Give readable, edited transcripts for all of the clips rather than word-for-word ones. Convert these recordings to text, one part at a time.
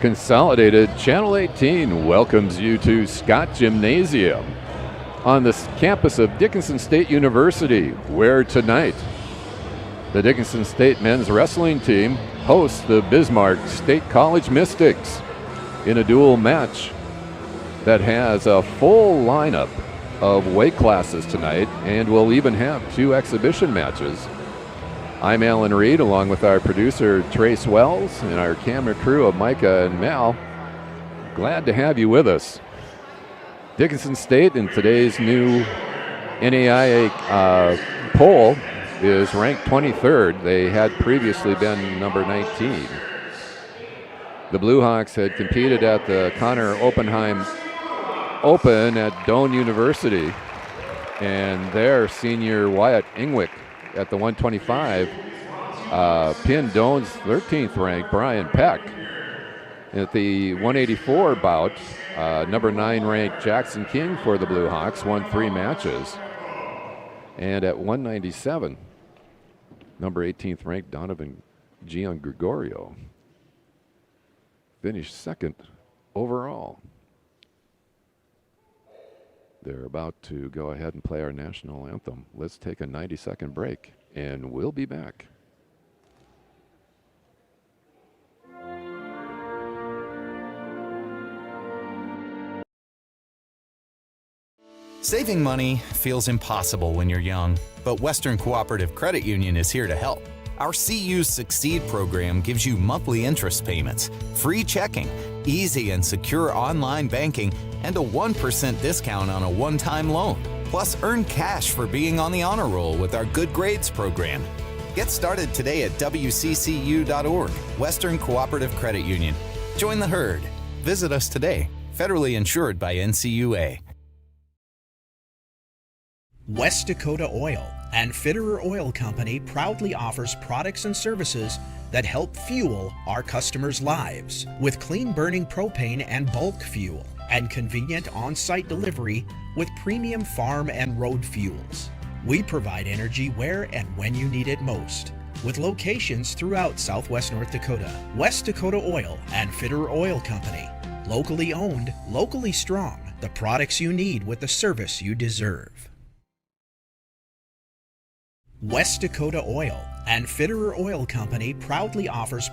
Consolidated Channel 18 welcomes you to Scott Gymnasium on the campus of Dickinson State University, where tonight the Dickinson State men's wrestling team hosts the Bismarck State College Mystics in a dual match that has a full lineup of weight classes tonight, and we'll even have 2 exhibition matches. I'm Alan Reed, along with our producer Trace Wells and our camera crew of Micah and Mal. Glad to have you with us. Dickinson State in today's new NAIA poll is ranked 23rd. They had previously been number 19. The Blue Hawks had competed at the Connor Oppenheim Open at Doane University, and their senior Wyatt Ingwick at the 125 pinned Doane's 13th ranked Brian Peck. At the 184 bout, number 9 ranked Jackson King for the Blue Hawks won 3 matches. And at 197, number 18th ranked Donovan Gian Gregorio finished 2nd overall. They're about to go ahead and play our national anthem. Let's take a 90-second break, and we'll be back. Saving money feels impossible when you're young, but Western Cooperative Credit Union is here to help. Our CU Succeed program gives you monthly interest payments, free checking, easy and secure online banking, and a 1% discount on a one-time loan. Plus, earn cash for being on the honor roll with our Good Grades program. Get started today at wccu.org. Western Cooperative Credit Union. Join the herd. Visit us today. Federally insured by NCUA. West Dakota Oil and Fitterer Oil Company proudly offers products and services that help fuel our customers' lives with clean-burning propane and bulk fuel and convenient on-site delivery with premium farm and road fuels. We provide energy where and when you need it most, with locations throughout Southwest North Dakota. West Dakota Oil and Fitterer Oil Company. Locally owned, locally strong. The products you need with the service you deserve. West Dakota Oil and Fitterer Oil Company proudly offers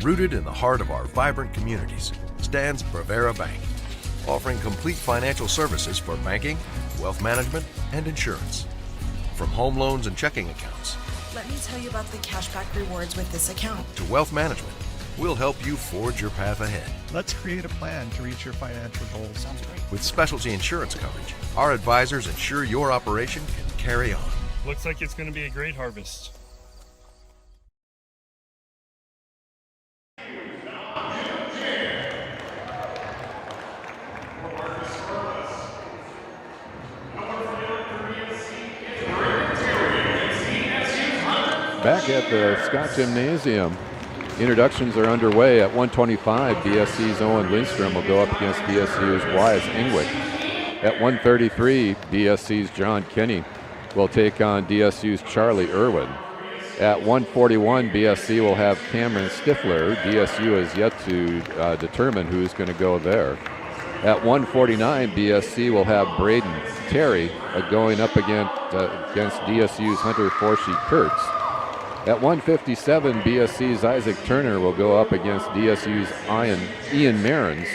Rooted in the heart of our vibrant communities stands Brevera Bank, offering complete financial services for banking, wealth management, and insurance. From home loans and checking accounts, let me tell you about the cashback rewards with this account, to wealth management, we'll help you forge your path ahead. Let's create a plan to reach your financial goals. Sounds great. With specialty insurance coverage, our advisors ensure your operation can carry on. Looks like it's going to be a great harvest. Back at the Scott Gymnasium, introductions are underway. At 125, BSC's Owen Lindstrom will go up against DSU's Wyatt Ingwick. At 133, BSC's John Kenny will take on DSU's Charlie Irwin. At 141, BSC will have Cameron Stifler. DSU has yet to determine who's going to go there. At 149, BSC will have Braden Terry going up against DSU's Hunter Forshee Kurtz. At 157, BSC's Isaac Turner will go up against DSU's Ian Marins.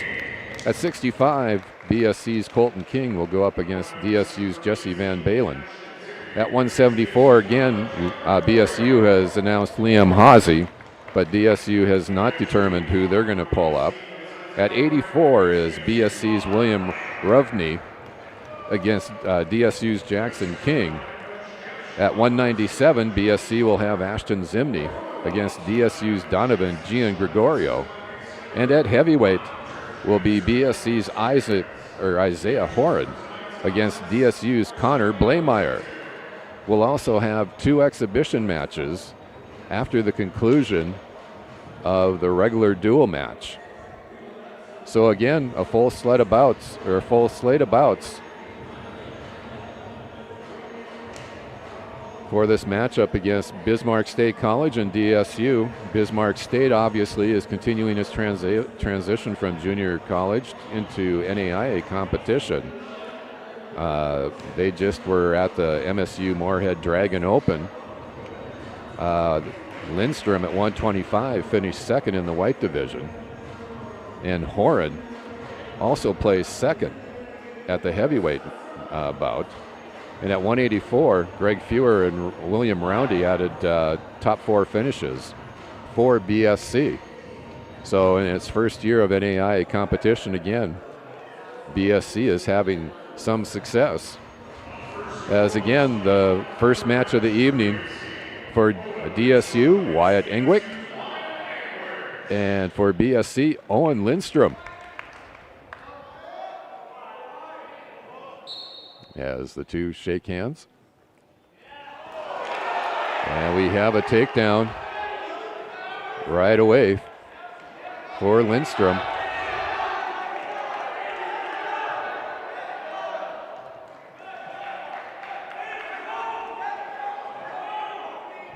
At 65, BSC's Colton King will go up against DSU's Jesse Van Balen. At 174, again, BSU has announced Liam Hawsey, but DSU has not determined who they're going to pull up. At 84 is BSC's William Rovney against DSU's Jackson King. At 197, BSC will have Ashton Zimney against DSU's Donovan Gian Gregorio. And at heavyweight will be BSC's Isaiah Horan against DSU's Connor Blameyer. We'll also have 2 exhibition matches after the conclusion of the regular dual match. So again, a full slate of bouts. for this matchup against Bismarck State College and DSU. Bismarck State obviously is continuing its transition from junior college into NAIA competition. They just were at the MSU Moorhead Dragon Open. Lindstrom at 125 finished second in the white division. And Horan also placed second at the heavyweight bout. And at 184, Greg Fewer and William Roundy added top 4 finishes for BSC. So in its first year of NAIA competition again, BSC is having some success. As again, the first match of the evening for DSU, Wyatt Engwick. And for BSC, Owen Lindstrom. As the two shake hands. And we have a takedown right away for Lindstrom.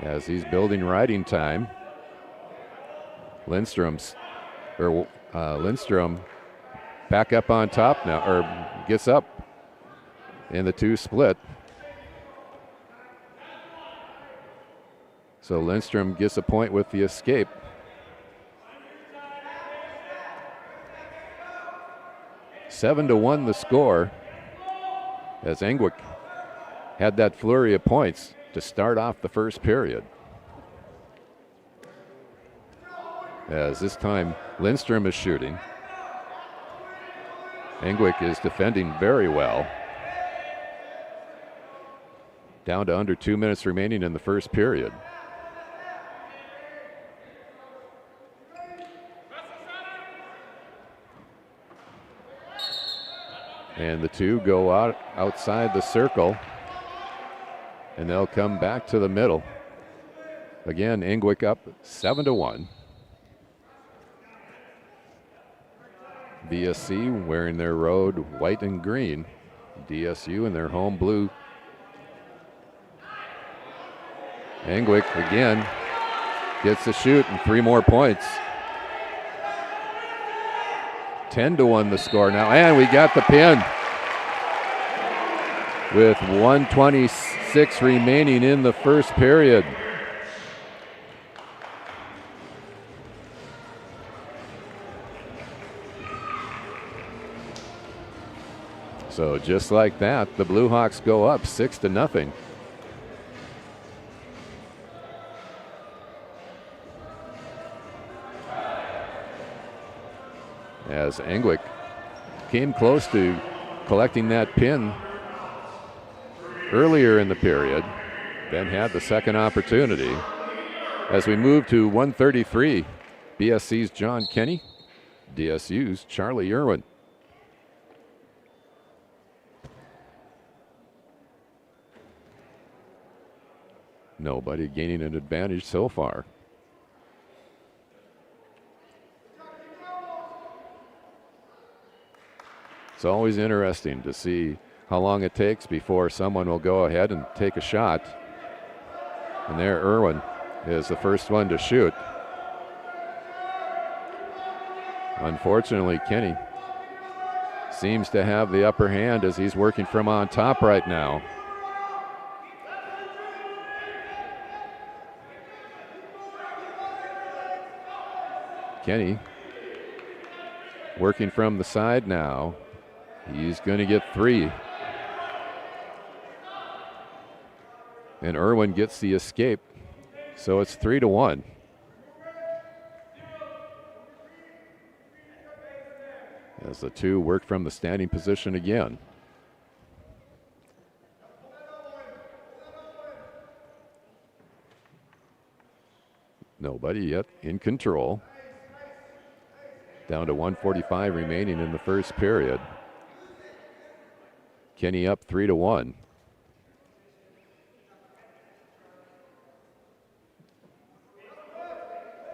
As he's building riding time, Lindstrom back up on top now, or gets up. And the two split. So Lindstrom gets a point with the escape. Seven to 1 the score, as Engwick had that flurry of points to start off the first period. As this time Lindstrom is shooting. Engwick is defending very well. Down to under 2 minutes remaining in the first period. And the two go outside the circle, and they'll come back to the middle. Again, Engwick up 7 to 1. BSC wearing their road white and green. DSU in their home blue. Engwick again gets the shoot and 3 more points. 10 to 1 the score now, and we got the pin with 1:26 remaining in the first period. So just like that, the Blue Hawks go up 6 to 0. As Engwick came close to collecting that pin earlier in the period, then had the second opportunity. As we move to 133, BSC's John Kenny, DSU's Charlie Irwin. Nobody gaining an advantage so far. It's always interesting to see how long it takes before someone will go ahead and take a shot. And there Irwin is the first one to shoot. Unfortunately, Kenny seems to have the upper hand as he's working from on top right now. Kenny working from the side now. He's going to get 3. And Irwin gets the escape. So it's 3 to 1. As the two work from the standing position again. Nobody yet in control. Down to 1:45 remaining in the first period. Kenny up 3 to 1.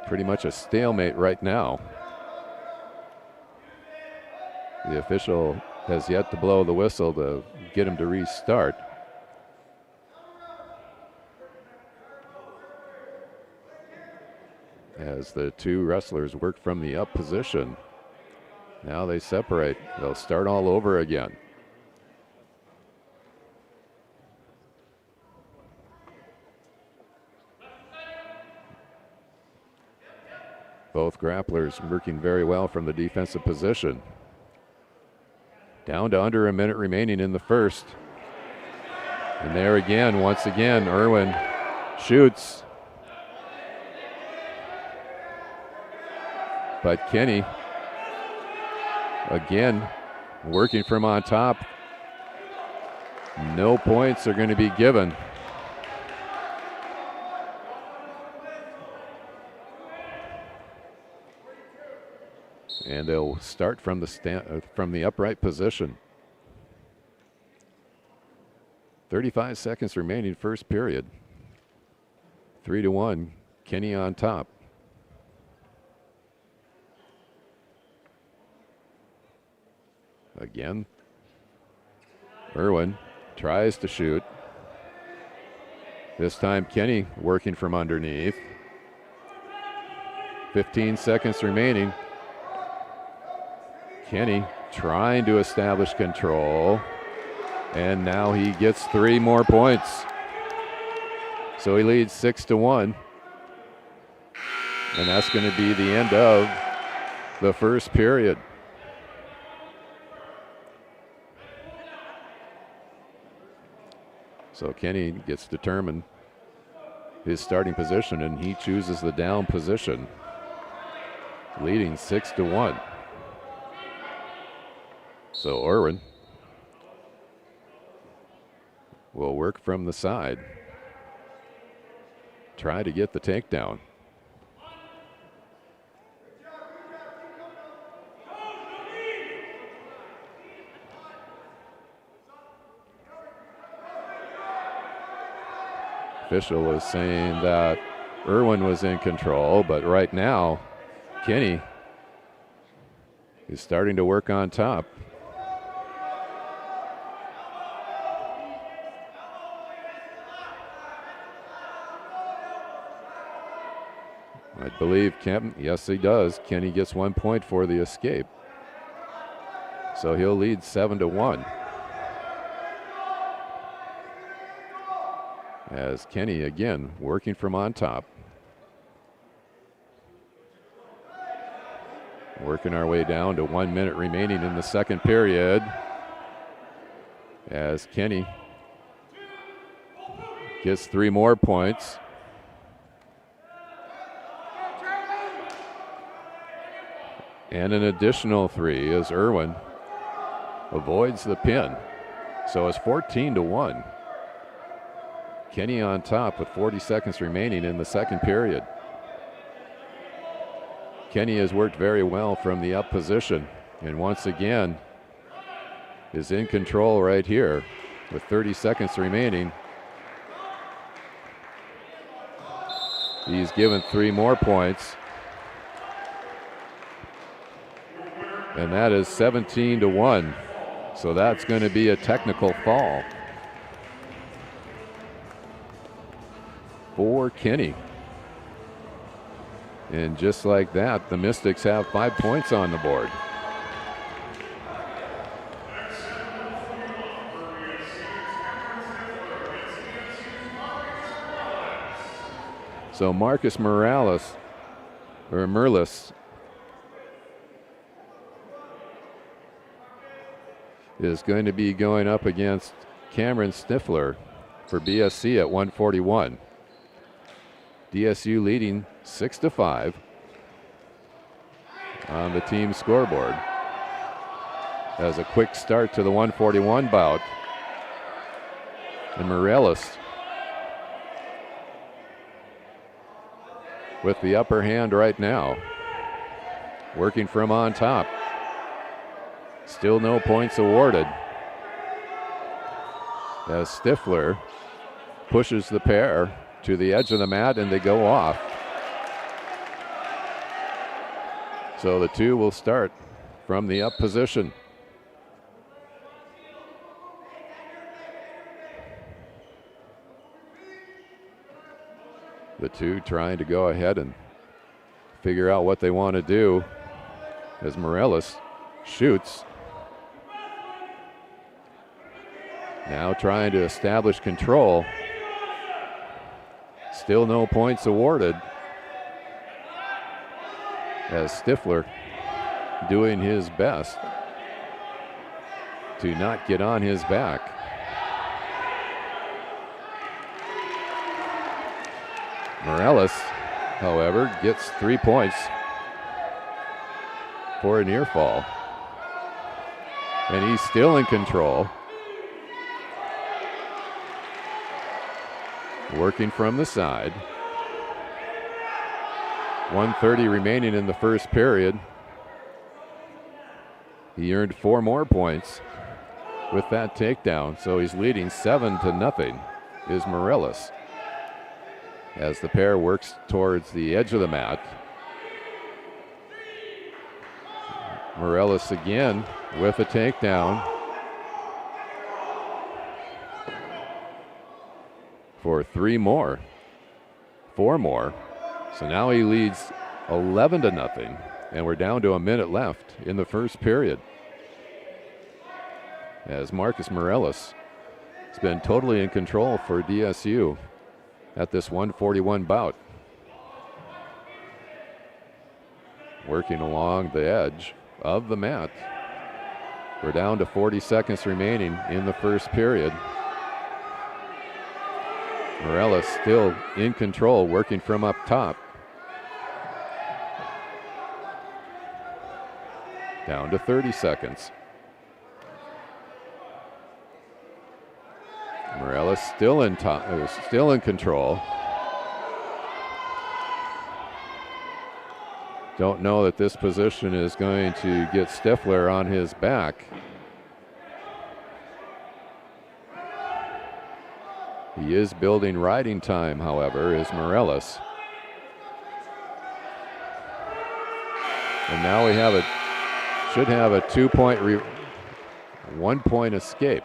Pretty much a stalemate right now. The official has yet to blow the whistle to get him to restart. as the two wrestlers work from the up position. Now they separate. They'll start all over again. Both grapplers working very well from the defensive position. Down to under a minute remaining in the first. And there again, once again, Irwin shoots. But Kenny, again, working from on top. No points are going to be given. And they'll start from the upright position. 35 seconds remaining, first period. 3-1, Kenny on top. Again, Irwin tries to shoot. This time Kenny working from underneath. 15 seconds remaining. Kenny trying to establish control. And now he gets 3 more points. So he leads 6-1. And that's going to be the end of the first period. So Kenny gets determined his starting position, and he chooses the down position, leading 6-1. So Irwin will work from the side, try to get the takedown. Official was saying that Irwin was in control, but right now Kenny is starting to work on top. I believe yes he does. Kenny gets 1 point for the escape. So he'll lead 7-1. As Kenny again working from on top. Working our way down to 1 minute remaining in the second period. As Kenny gets 3 more points. And an additional 3 as Irwin avoids the pin. So it's 14-1. Kenny on top with 40 seconds remaining in the second period. Kenny has worked very well from the up position, and once again is in control right here with 30 seconds remaining. He's given 3 more points. And that is 17-1. So that's going to be a technical fall for Kenny. And just like that, the Mystics have 5 points on the board. So Marcus Merlis is going to be going up against Cameron Stifler for BSC at 141. DSU leading 6-5 on the team scoreboard. As a quick start to the 141 bout. And Morelis with the upper hand right now. Working from on top. Still no points awarded. As Stifler pushes the pair to the edge of the mat and they go off. So the two will start from the up position. The two trying to go ahead and figure out what they want to do as Morelos shoots. Now trying to establish control. Still no points awarded, as Stifler doing his best to not get on his back. Morelos, however, gets 3 points for a near fall. And he's still in control. Working from the side. 1:30 remaining in the first period. He earned 4 more points with that takedown, so he's leading 7-0 is Morelos. As the pair works towards the edge of the mat. Morelos again with a takedown for 3 more, 4 more. So now he leads 11-0, and we're down to a minute left in the first period. As Marcus Morelos has been totally in control for DSU at this 141 bout. Working along the edge of the mat. We're down to 40 seconds remaining in the first period. Morelos still in control, working from up top. Down to 30 seconds. Morelos still in control. Don't know that this position is going to get Stifler on his back. He is building riding time, however, is Morelos. And now we should have a 2-point, 1-point escape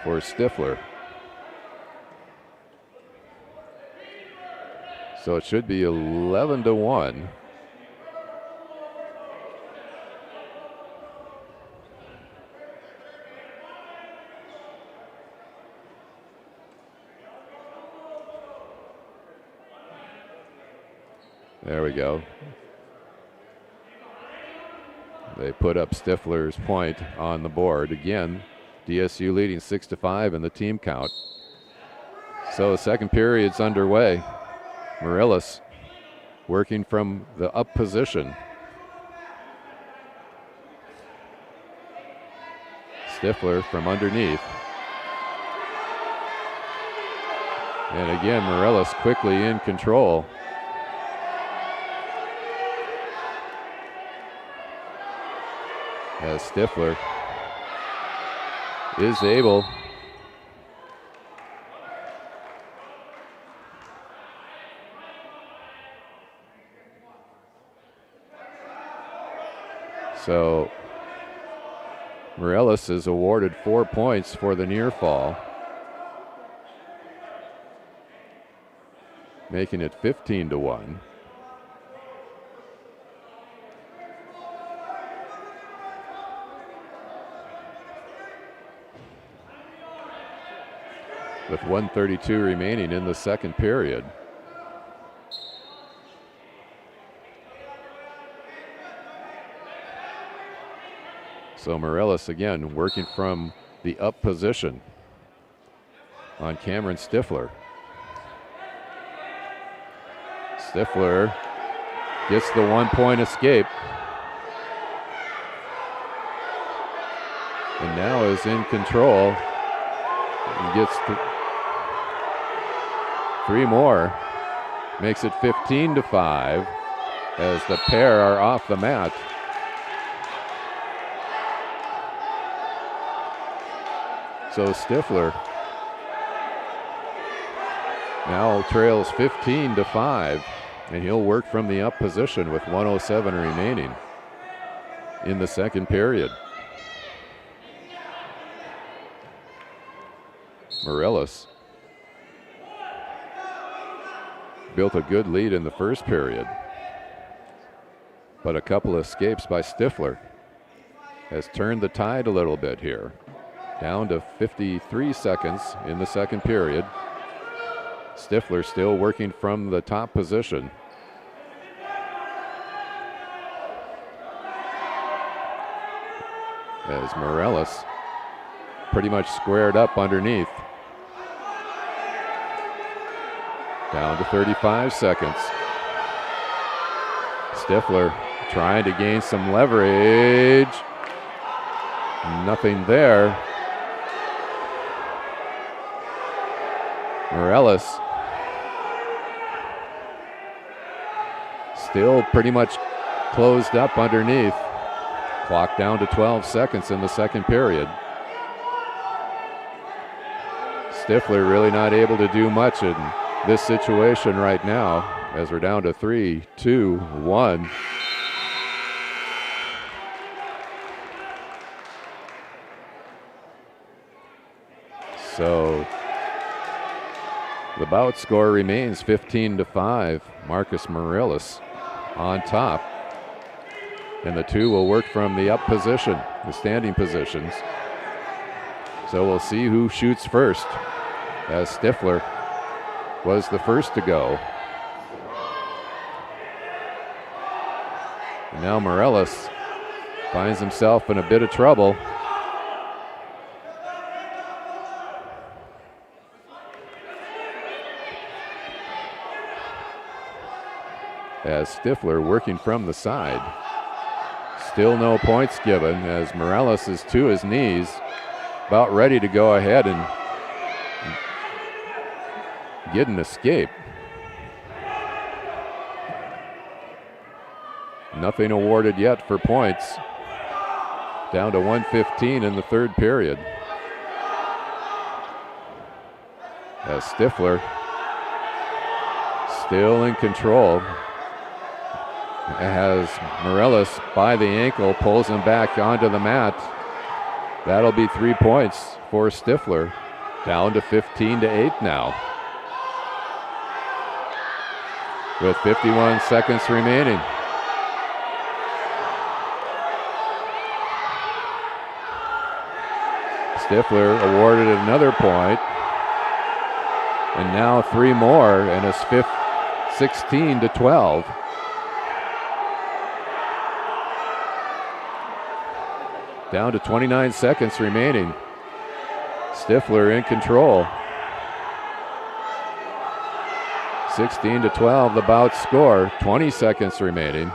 for Stifler. So it should be 11-1. There we go. They put up Stifler's point on the board. Again, DSU leading 6-5 in the team count. So the second period's underway. Morelos working from the up position. Stifler from underneath. And again, Morelos quickly in control. As Stifler is able so Morelos is awarded 4 points for the near fall, making it 15-1. With 1:32 remaining in the second period. So Morelos again working from the up position on Cameron Stifler. Stifler gets the 1-point escape. And now is in control. He gets 3 more. Makes it 15-5 as the pair are off the mat. So Stifler now trails 15-5, and he'll work from the up position with 1:07 remaining in the second period. Morelos built a good lead in the first period. But a couple of escapes by Stifler has turned the tide a little bit here. Down to 53 seconds in the second period. Stifler still working from the top position. As Morales pretty much squared up underneath. Down to 35 seconds. Stifler trying to gain some leverage. Nothing there. Morales still pretty much closed up underneath. Clock down to 12 seconds in the second period. Stifler really not able to do much in this situation right now as we're down to 3, 2, 1. So the bout score remains 15-5. Marcus Morales on top. And the two will work from the up position, the standing positions. So we'll see who shoots first, as Stifler was the first to go. And now Morales finds himself in a bit of trouble. As Stifler working from the side. Still no points given as Morales is to his knees, about ready to go ahead and get an escape. Nothing awarded yet for points. Down to 1:15 in the third period. As Stifler still in control. Has Morales by the ankle, pulls him back onto the mat. That'll be 3 points for Stifler. Down to 15-8 now. With 51 seconds remaining. Stifler awarded another point. And now 3 more, and it's 16-12. Down to 29 seconds remaining. Stifler in control. 16-12, the bout score. 20 seconds remaining.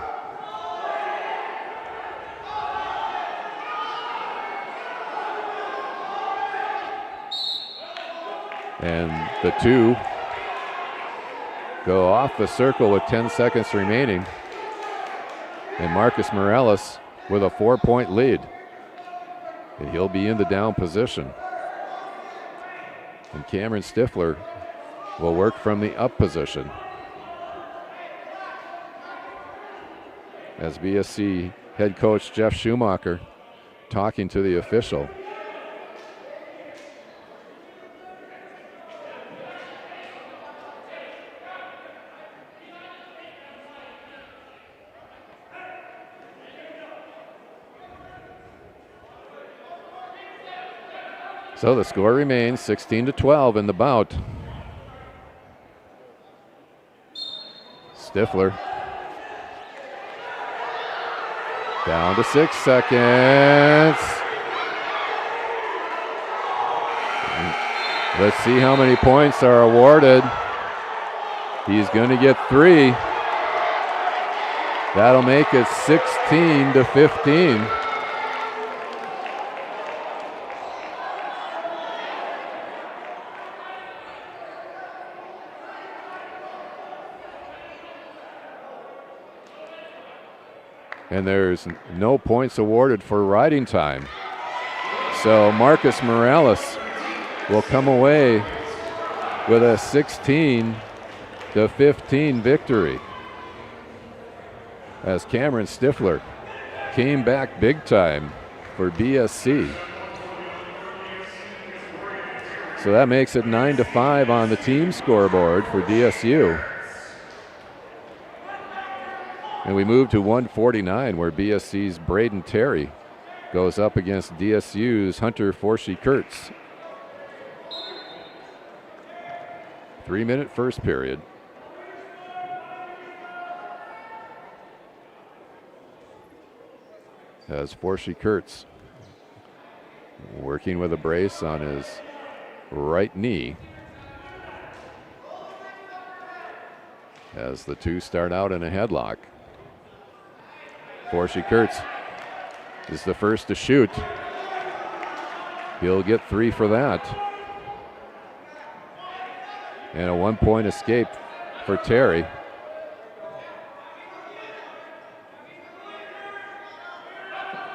And the two go off the circle with 10 seconds remaining. And Marcus Morales with a 4-point lead. And he'll be in the down position. And Cameron Stifler will work from the up position. As BSC head coach Jeff Schumacher talking to the official. So the score remains 16-12 in the bout. Stifler down to 6 seconds. Let's see how many points are awarded. He's going to get 3. That'll make it 16-15. And there's no points awarded for riding time. So Marcus Morales will come away with a 16-15 victory. As Cameron Stifler came back big time for BSC. So that makes it 9-5 on the team scoreboard for DSU. And we move to 149, where BSC's Braden Terry goes up against DSU's Hunter Forshee-Kurtz. 3-minute first period. As Forshee-Kurtz working with a brace on his right knee. As the two start out in a headlock. Forshee-Kurtz is the first to shoot. He'll get 3 for that. And a 1-point escape for Terry.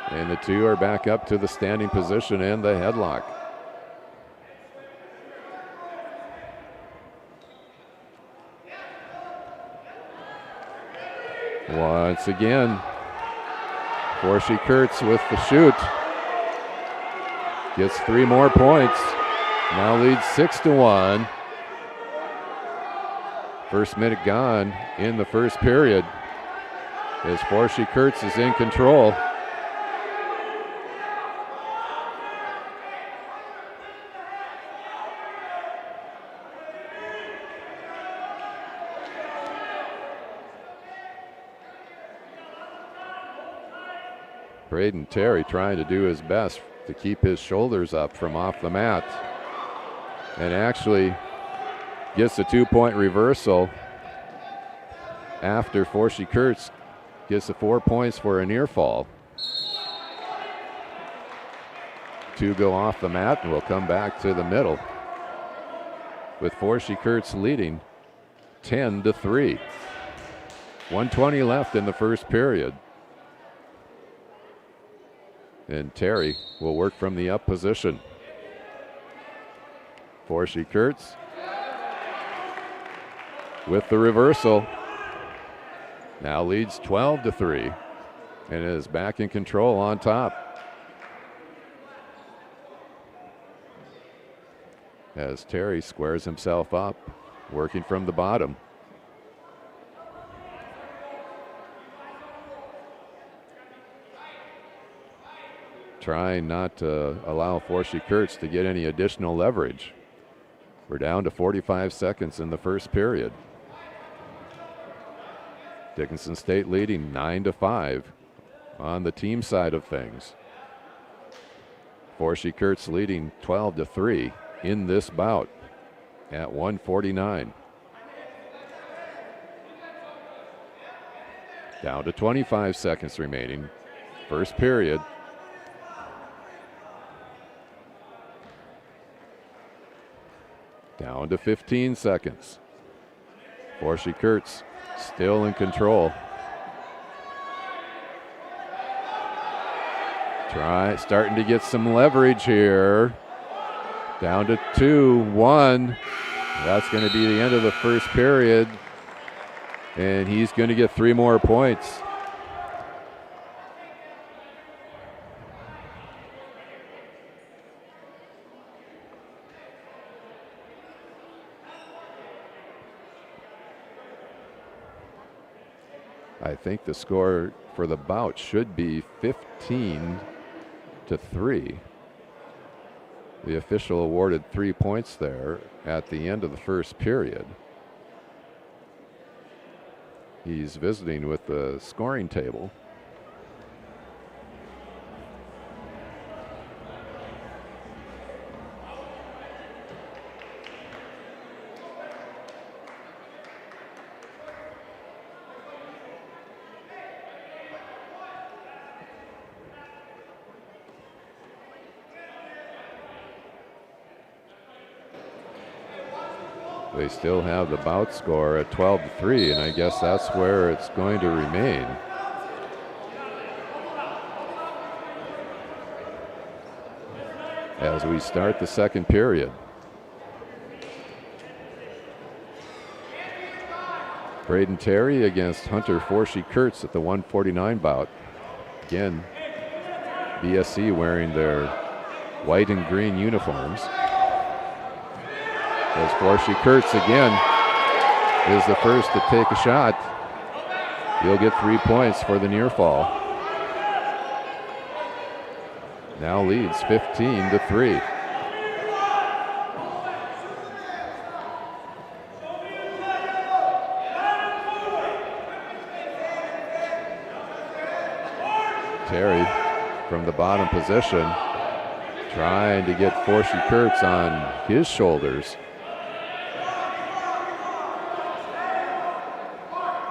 And the two are back up to the standing position and the headlock. Once again, Forshee-Kurtz with the shoot. Gets 3 more points. Now leads 6-1. First minute gone in the first period. As Forshee-Kurtz is in control. Braden Terry trying to do his best to keep his shoulders up from off the mat. And actually gets a 2-point reversal after Forshee-Kurtz gets the 4 points for a near fall. 2 go off the mat and will come back to the middle, with Forshee-Kurtz leading 10-3. 1:20 left in the first period. And Terry will work from the up position. Forshee-Kurtz with the reversal. Now leads 12-3 and is back in control on top. As Terry squares himself up, working from the bottom. Trying not to allow Forshee-Kurtz to get any additional leverage. We're down to 45 seconds in the first period. Dickinson State leading 9-5 on the team side of things. Forshee-Kurtz leading 12-3 in this bout at 1:49. Down to 25 seconds remaining. First period. Down to 15 seconds. Forshee-Kurtz still in control. Starting to get some leverage here. Down to 2-1. That's going to be the end of the first period. And he's going to get 3 more points. I think the score for the bout should be 15-3. The official awarded 3 points there at the end of the first period. He's visiting with the scoring table. They still have the bout score at 12-3, and I guess that's where it's going to remain. As we start the second period. Braden Terry against Hunter Forshee-Kurtz at the 149 bout. Again, BSC wearing their white and green uniforms. As Forshee-Kurtz again is the first to take a shot. He'll get 3 points for the near fall. Now leads 15-3. Terry from the bottom position trying to get Forsey Kurtz on his shoulders.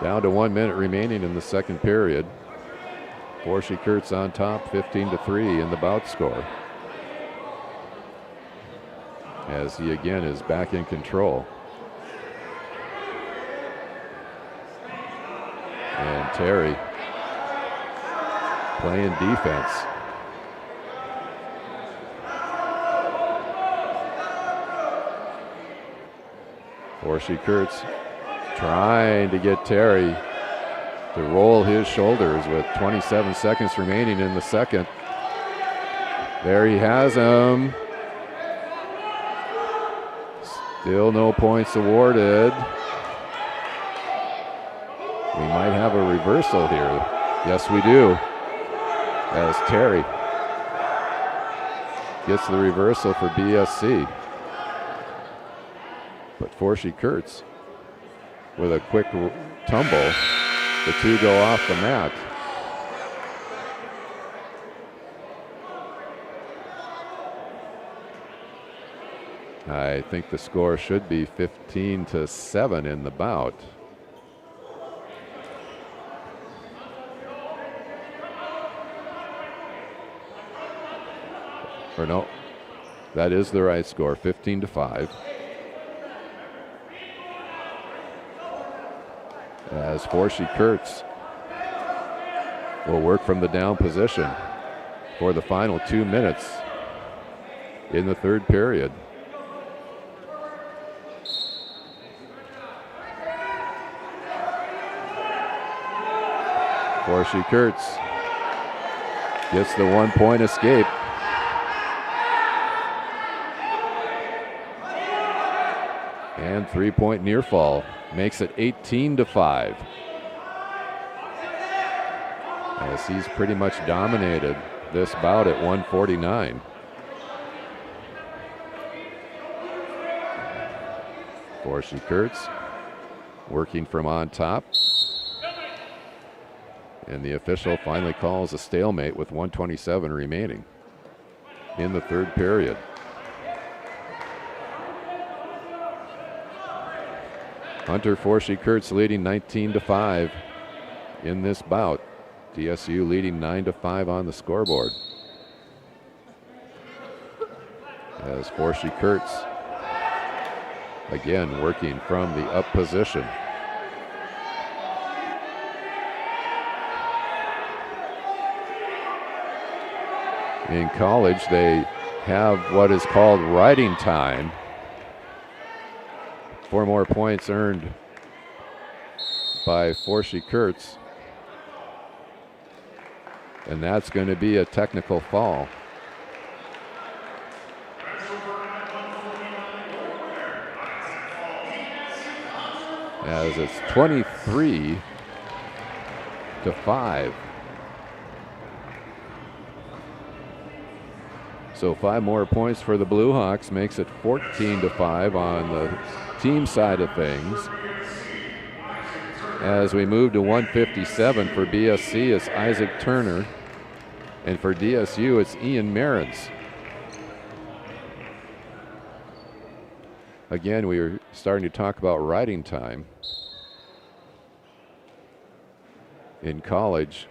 Down to 1 minute remaining in the second period. Forsey Kurtz on top, 15-3 in the bout score. As he again is back in control. And Terry playing defense. Forsey Kurtz trying to get Terry to roll his shoulders with 27 seconds remaining in the second. There he has him. Still no points awarded. We might have a reversal here. Yes, we do. As Terry gets the reversal for BSC. But Forsey Kurtz with a quick tumble. The two go off the mat. I think the score should be 15-7 in the bout. Or no, that is the right score, 15-5. As Forsey Kurtz will work from the down position for the final 2 minutes in the third period. Forsey Kurtz gets the 1 point escape. And 3 point near fall makes it 18-5. As he's pretty much dominated this bout at 149. Forsey Kurtz working from on top. And the official finally calls a stalemate with 127 remaining in the third period. Hunter Forsey Kurtz leading 19-5 in this bout. DSU leading 9-5 on the scoreboard. As Forsey Kurtz again working from the up position. In college, they have what is called riding time. 4 more points earned by Forsey Kurtz. And that's going to be a technical foul. As it's 23-5. So 5 more points for the Blue Hawks makes it 14-5 on the team side of things. As we move to 157 for BSC, it's Isaac Turner. And for DSU, it's Ian Marins. Again, we were starting to talk about riding time. In college,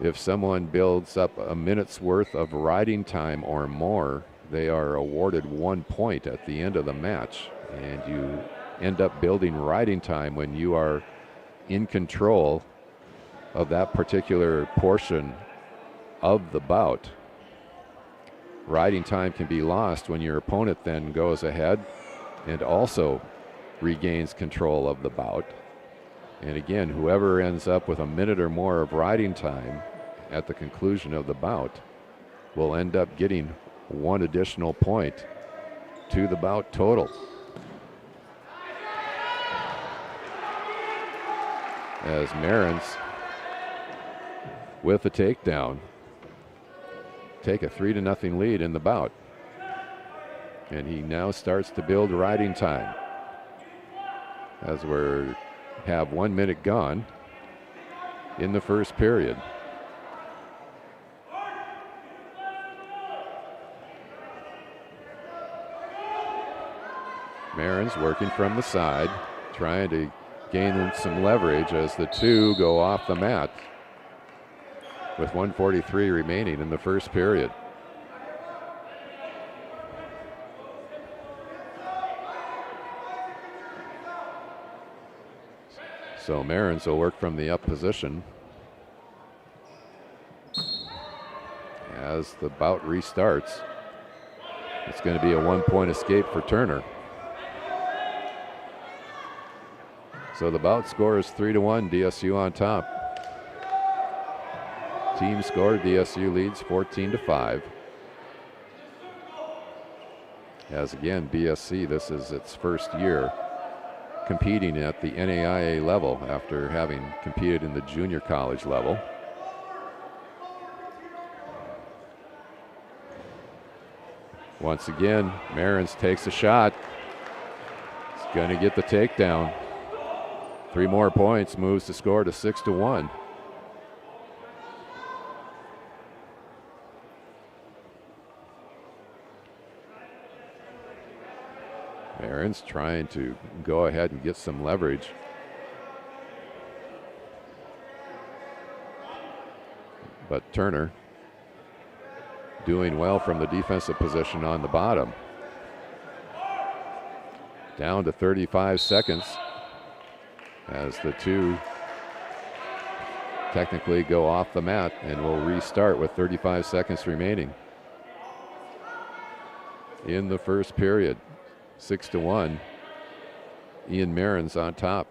if someone builds up a minute's worth of riding time or more, they are awarded 1 point at the end of the match. And you end up building riding time when you are in control of that particular portion of the bout. Riding time can be lost when your opponent then goes ahead and also regains control of the bout. And again, whoever ends up with a minute or more of riding time at the conclusion of the bout will end up getting 1 additional point to the bout total. as Marins with a takedown take a 3-0 lead in the bout. And he now starts to build riding time as we have 1 minute gone in the first period. Marins working from the side, trying to gain some leverage as the two go off the mat with 1:43 remaining in the first period. So Marins will work from the up position as the bout restarts. It's going to be a 1-point escape for Turner. So the bout score is 3-1, DSU on top. Team score, DSU leads 14-5. As again, BSC, this is its first year competing at the NAIA level after having competed in the junior college level. Once again, Marins takes a shot. He's going to get the takedown. 3 more points, moves the score to 6-1. Marins trying to go ahead and get some leverage. But Turner doing well from the defensive position on the bottom. Down to 35 seconds as the two technically go off the mat and will restart with 35 seconds remaining in the first period. 6-1. Ian Marins on top.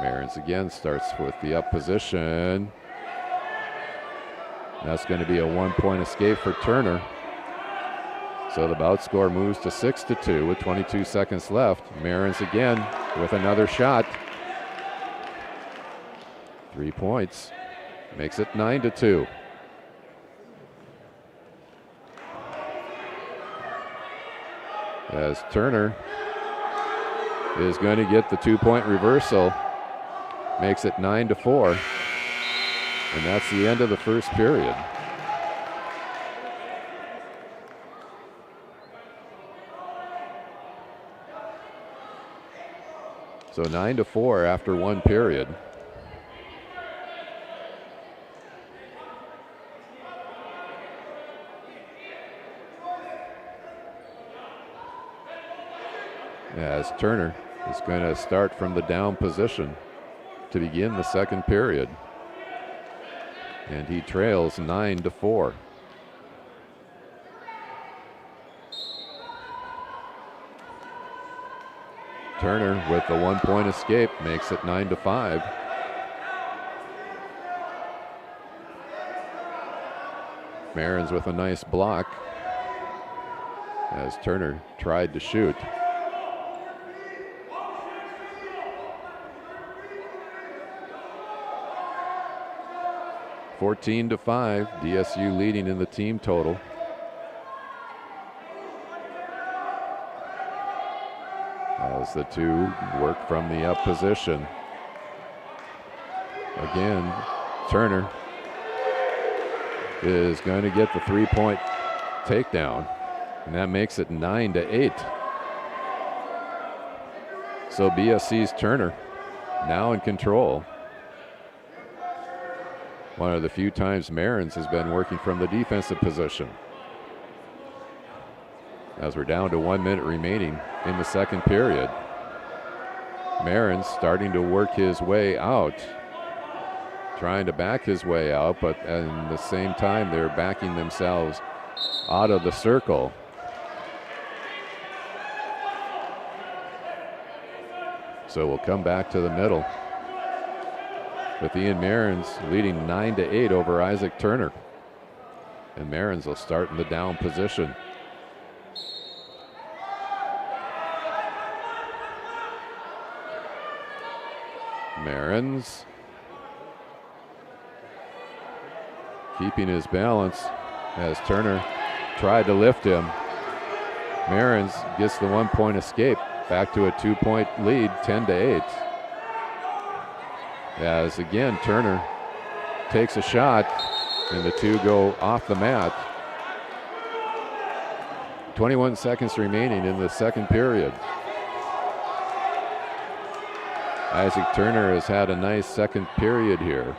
Marins again starts with the up position. That's going to be a 1-point escape for Turner. So the bout score moves to 6-2 with 22 seconds left. Marins again with another shot. 3 points. Makes it 9-2. As Turner is going to get the 2-point reversal. Makes it 9-4. And that's the end of the first period. So 9-4 after 1 period. As Turner is going to start from the down position to begin the second period. And he trails 9-4. Turner with the 1-point escape makes it 9-5. Marins with a nice block as Turner tried to shoot. (14-5), DSU leading in the team total. As the two work from the up position. Again, Turner is going to get the 3-point takedown, and that makes it 9-8. So BSC's Turner now in control. One of the few times Marins has been working from the defensive position. As we're down to 1 minute remaining in the second period. Marins starting to work his way out. Trying to back his way out, but at the same time they're backing themselves out of the circle. So we'll come back to the middle with Ian Marins leading 9-8 over Isaac Turner. And Marins will start in the down position. Marins keeping his balance as Turner tried to lift him. Marins gets the 1-point escape, back to a 2-point lead, 10-8. As again, Turner takes a shot and the two go off the mat. 21 seconds remaining in the second period. Isaac Turner has had a nice second period here.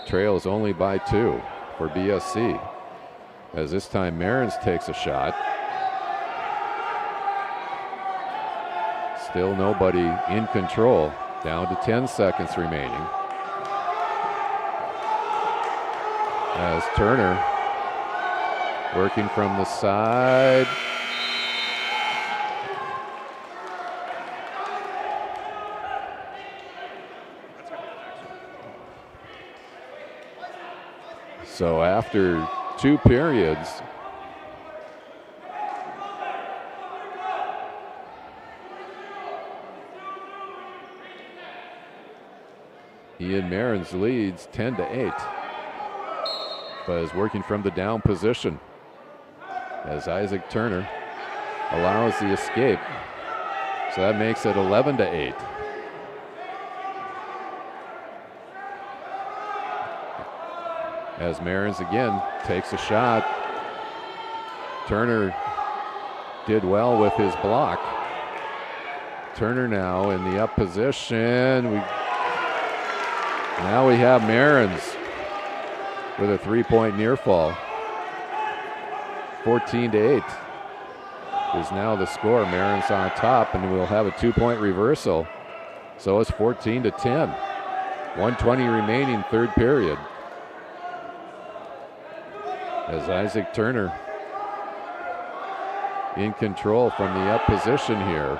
Trails only by 2 for BSC. As this time Marins takes a shot. Still nobody in control. Down to 10 seconds remaining. As Turner working from the side. So after 2 periods, Ian Marins leads 10-8, but is working from the down position as Isaac Turner allows the escape. So that makes it 11-8. As Marins again takes a shot. Turner did well with his block. Turner now in the up position. Now we have Marins with a 3-point near fall. 14-8 is now the score. Marins on top, and we'll have a 2-point reversal. So it's 14-10. 1:20 remaining, third period. As Isaac Turner in control from the up position here.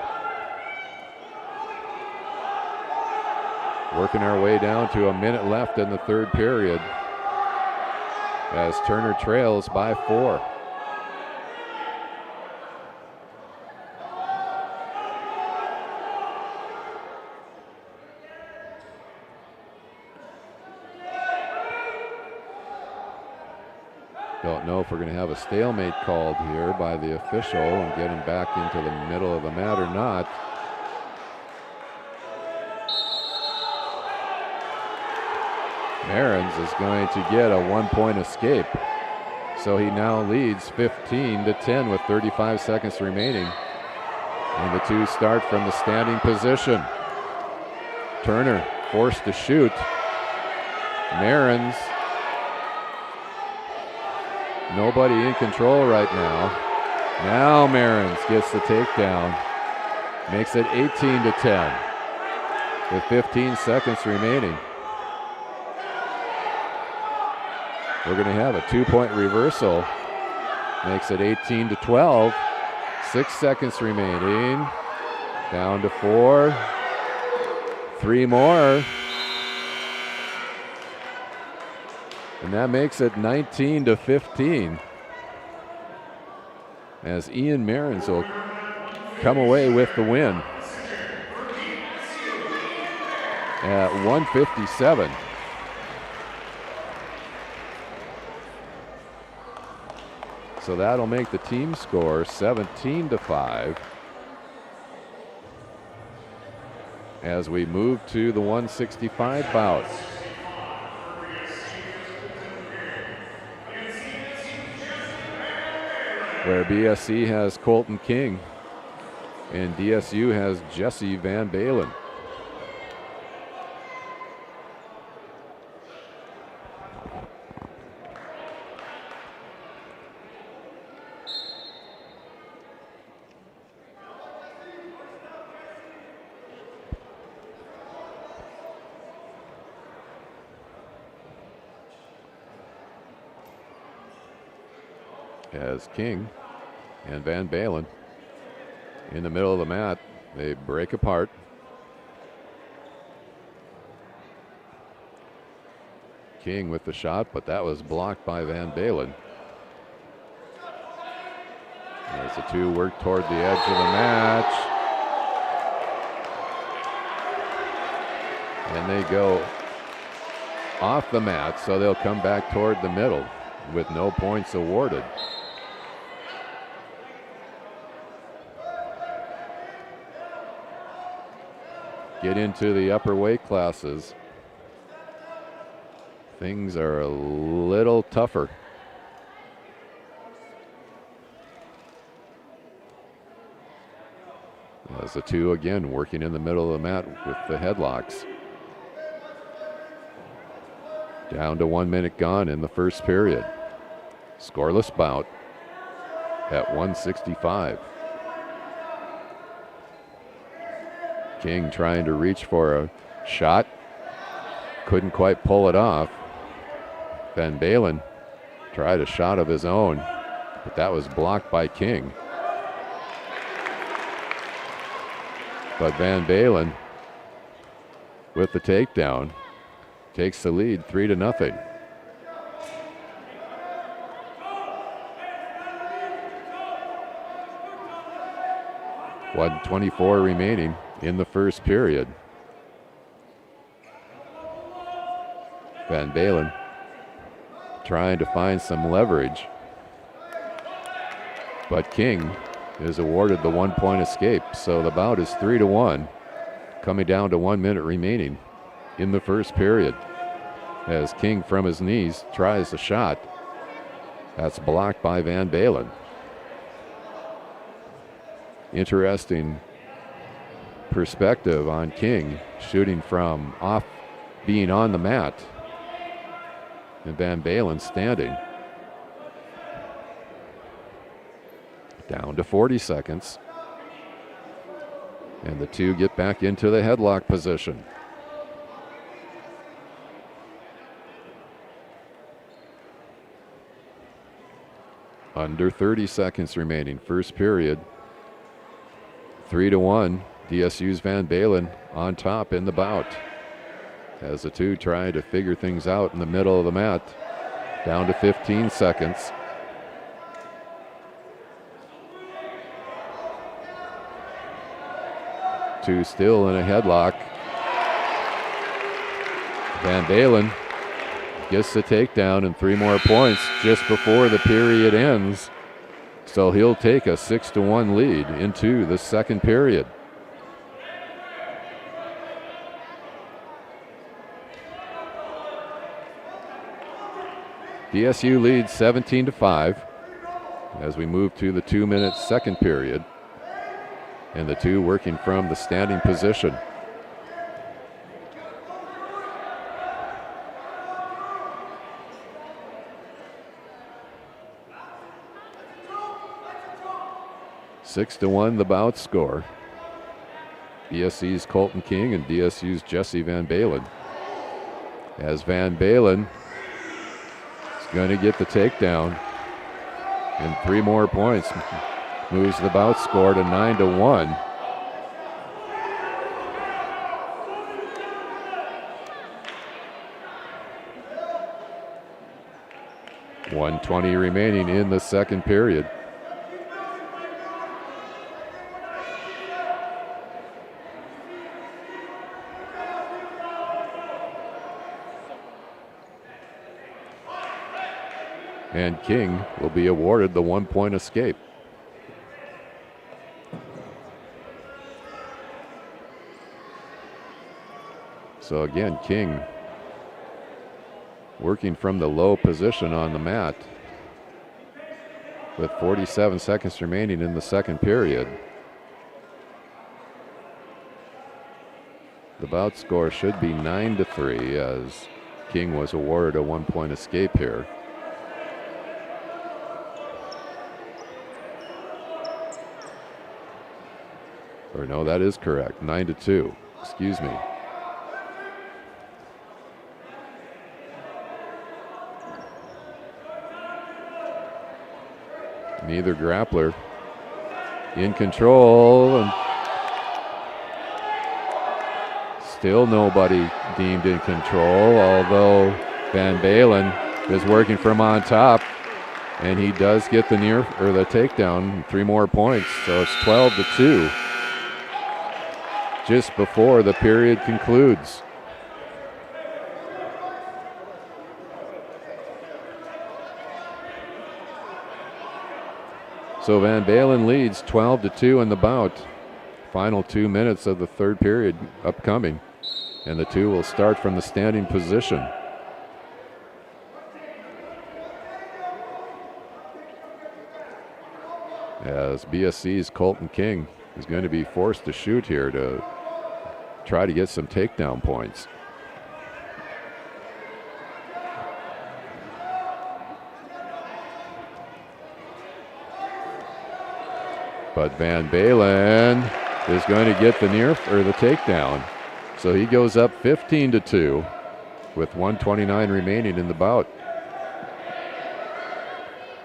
Working our way down to a minute left in the third period as Turner trails by 4. Don't know if we're going to have a stalemate called here by the official and get him back into the middle of the mat or not. Marins is going to get a 1-point escape. So he now leads 15-10 with 35 seconds remaining. And the two start from the standing position. Turner forced to shoot. Marins, nobody in control right now. Now Marins gets the takedown. Makes it 18-10 with 15 seconds remaining. We're going to have a 2-point reversal. Makes it 18-12. 6 seconds remaining. Down to 4. 3 more. And that makes it 19-15. As Ian Marins will come away with the win at 157. So that'll make the team score 17-5 as we move to the 165 bout. Where BSC has Colton King and DSU has Jesse Van Balen. As King and Van Balen in the middle of the mat, they break apart. King with the shot, but that was blocked by Van Balen. As the two work toward the edge of the match. And they go off the mat, so they'll come back toward the middle with no points awarded. Get into the upper weight classes. Things are a little tougher. As the two again working in the middle of the mat with the headlocks. Down to 1 minute gone in the first period. Scoreless bout at 165. King trying to reach for a shot. Couldn't quite pull it off. Van Balen tried a shot of his own, but that was blocked by King. But Van Balen, with the takedown, takes the lead 3-0. .124 remaining in the first period. Van Balen trying to find some leverage, but King is awarded the 1 point escape, so the bout is 3-1, coming down to 1 minute remaining in the first period. As King from his knees tries a shot, that's blocked by Van Balen. Interesting perspective on King shooting from off, being on the mat, and Van Balen standing. Down to 40 seconds. And the two get back into the headlock position. Under 30 seconds remaining, first period. 3-1, DSU's Van Balen on top in the bout. As the two try to figure things out in the middle of the mat. Down to 15 seconds. Two still in a headlock. Van Balen gets the takedown and 3 more points just before the period ends. So he'll take a 6-1 lead into the second period. DSU leads 17-5 as we move to the 2-minute second period. And the two working from the standing position. Six to 1 the bout score. BSC's Colton King and DSU's Jesse Van Balen. As Van Balen is going to get the takedown and 3 more points. Moves the bout score to 9-1. .120 remaining in the second period. And King will be awarded the 1 point escape. So again, King working from the low position on the mat with 47 seconds remaining in the second period. The bout score should be 9-3 as King was awarded a 1 point escape here. Or no, that is correct, 9-2, excuse me. Neither grappler in control, and still nobody deemed in control, although Van Balen is working from on top, and he does get the the takedown, 3 more points, so it's 12-2 just before the period concludes. So Van Balen leads 12-2 in the bout. Final 2 minutes of the third period upcoming. And the two will start from the standing position. As BSC's Colton King is going to be forced to shoot here to try to get some takedown points. But Van Balen is going to get the the takedown. So he goes up 15-2 with 1:29 remaining in the bout.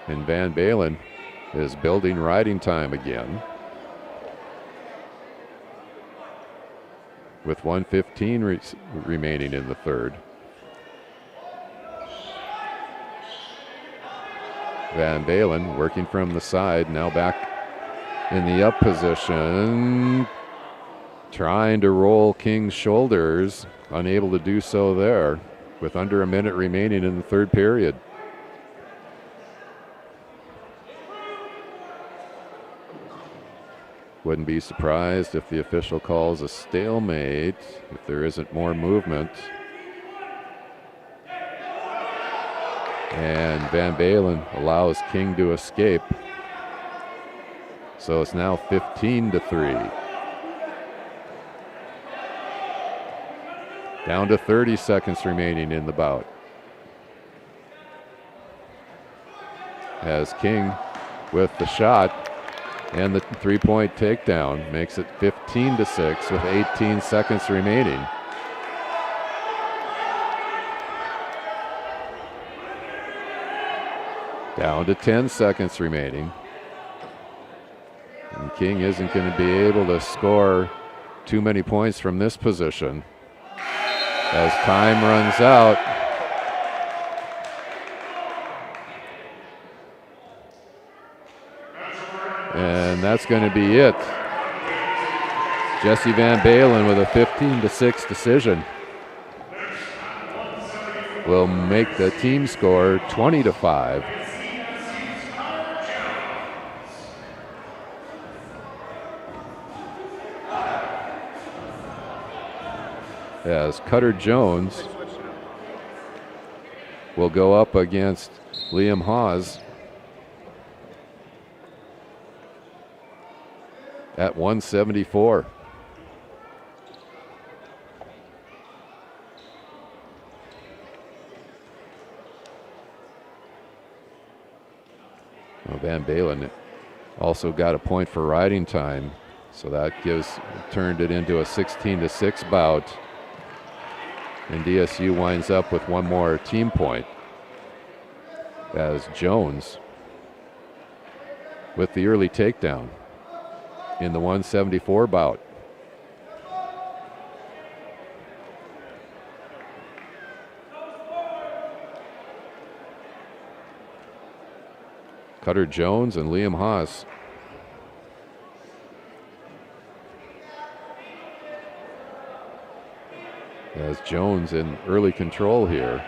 And Van Balen is building riding time again with 1:15 remaining in the third. Van Balen working from the side, now back in the up position, trying to roll King's shoulders, unable to do so there with under a minute remaining in the third period. Wouldn't be surprised if the official calls a stalemate if there isn't more movement. And Van Balen allows King to escape. So it's now 15-3. Down to 30 seconds remaining in the bout. As King with the shot and the three-point takedown makes it 15-6 with 18 seconds remaining. Down to 10 seconds remaining. And King isn't going to be able to score too many points from this position as time runs out. And that's going to be it. Jesse Van Balen with a 15-6 decision will make the team score 20-5. As Cutter Jones will go up against Liam Hawes at 174. Well, Van Balen also got a point for riding time, so that turned it into a 16-6 bout. And DSU winds up with one more team point as Jones with the early takedown in the 174 bout. Cutter Jones and Liam Haas. As Jones in early control here.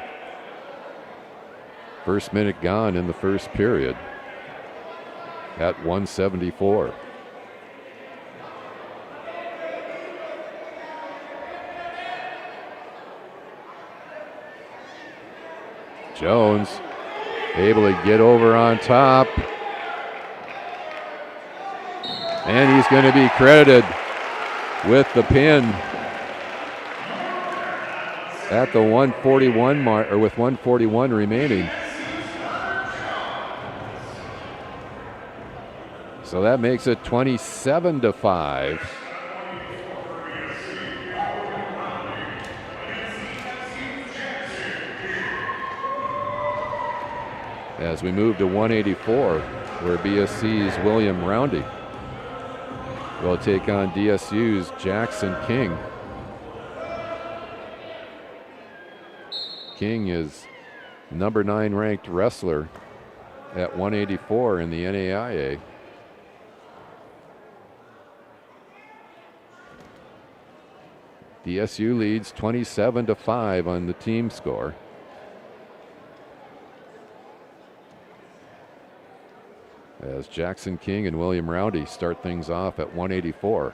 First minute gone in the first period at 174. Jones able to get over on top. And he's going to be credited with the pin at the 141 mark, or with 141 remaining. So that makes it 27-5. As we move to 184, where BSC's William Roundy will take on DSU's Jackson King. King is number 9 ranked wrestler at 184 in the NAIA. DSU leads 27-5 on the team score. as Jackson King and William Roundy start things off at 184.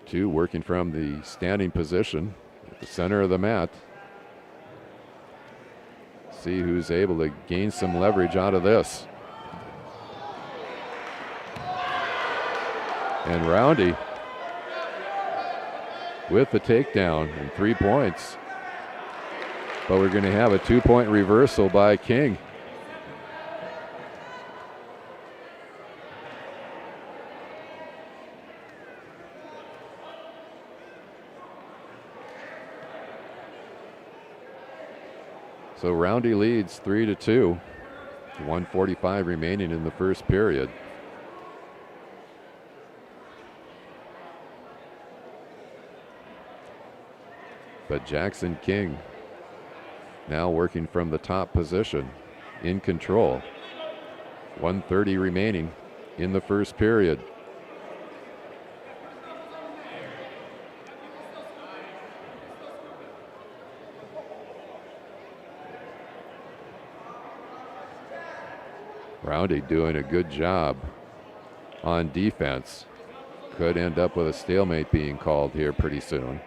Two working from the standing position at the center of the mat. See who's able to gain some leverage out of this. And Roundy with the takedown and 3 points. But we're going to have a 2-point reversal by King. So Roundy leads 3-2. 1:45 remaining in the first period. But Jackson King now working from the top position, in control. 1:30 remaining in the first period. Roundy doing a good job on defense. Could end up with a stalemate being called here pretty soon,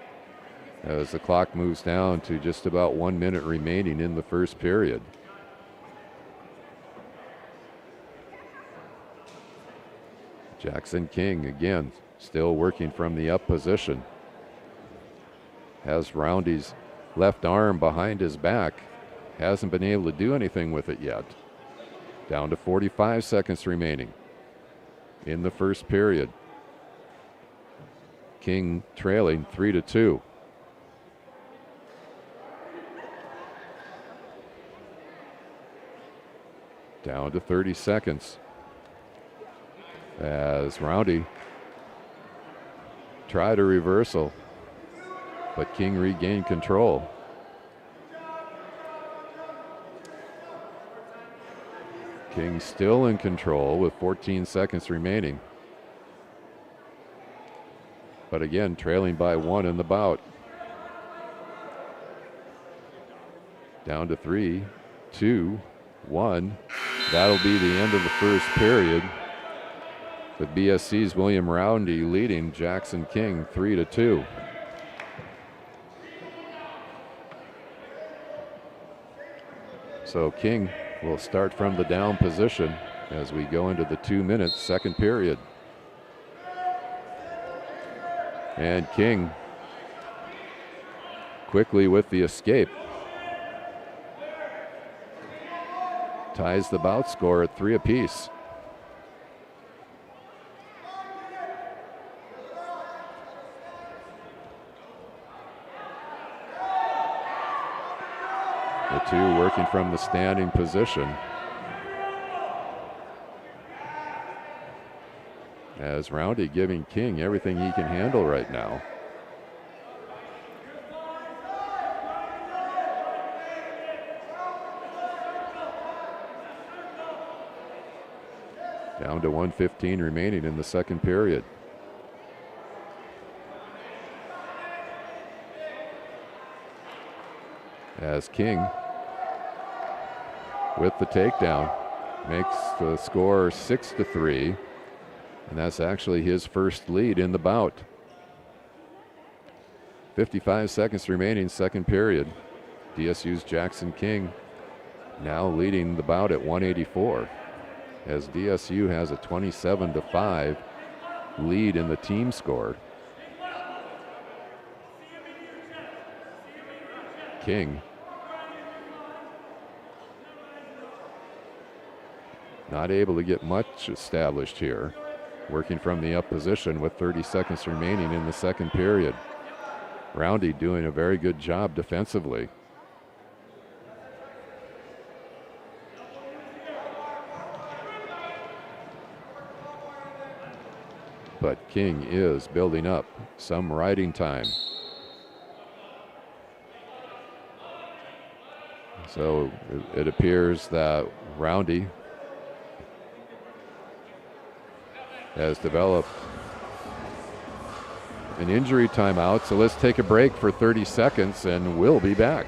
as the clock moves down to just about 1 minute remaining in the first period. Jackson King again still working from the up position. Has Roundy's left arm behind his back. Hasn't been able to do anything with it yet. Down to 45 seconds remaining in the first period. King trailing 3-2. Down to 30 seconds as Roundy tried a reversal, but King regained control. King still in control with 14 seconds remaining. But again, trailing by 1 in the bout. Down to 3, 2, 1. That'll be the end of the first period, with BSC's William Roundy leading Jackson King 3-2. So King will start from the down position as we go into the 2-minute second period. And King quickly with the escape. Ties the bout score at 3 apiece. The two working from the standing position. As Roundy giving King everything he can handle right now. Down to 1:15 remaining in the second period. As King with the takedown makes the score 6-3, and that's actually his first lead in the bout. 55 seconds remaining, second period. DSU's Jackson King now leading the bout at 184, as DSU has a 27-5 lead in the team score. King not able to get much established here, working from the up position with 30 seconds remaining in the second period. Roundy doing a very good job defensively. But King is building up some riding time. So it appears that Roundy has developed an injury timeout, so let's take a break for 30 seconds and we'll be back.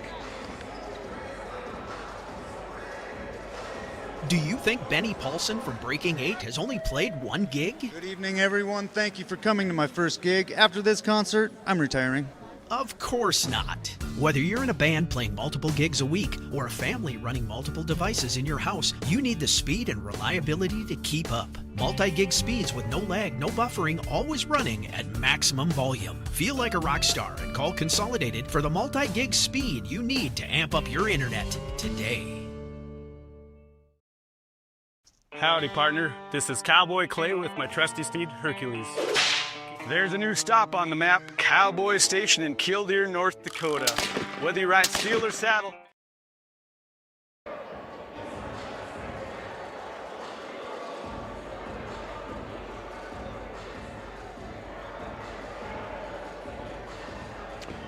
Do you think Benny Paulson from Breaking 8 has only played one gig? Good evening, everyone. Thank you for coming to my first gig. After this concert, I'm retiring. Of course not. Whether you're in a band playing multiple gigs a week or a family running multiple devices in your house, you need the speed and reliability to keep up. Multi-gig speeds with no lag, no buffering, always running at maximum volume. Feel like a rock star and call Consolidated for the multi-gig speed you need to amp up your internet today. Howdy, partner. This is Cowboy Clay with my trusty steed, Hercules. There's a new stop on the map, Cowboy Station in Killdeer, North Dakota. Whether you ride steel or saddle.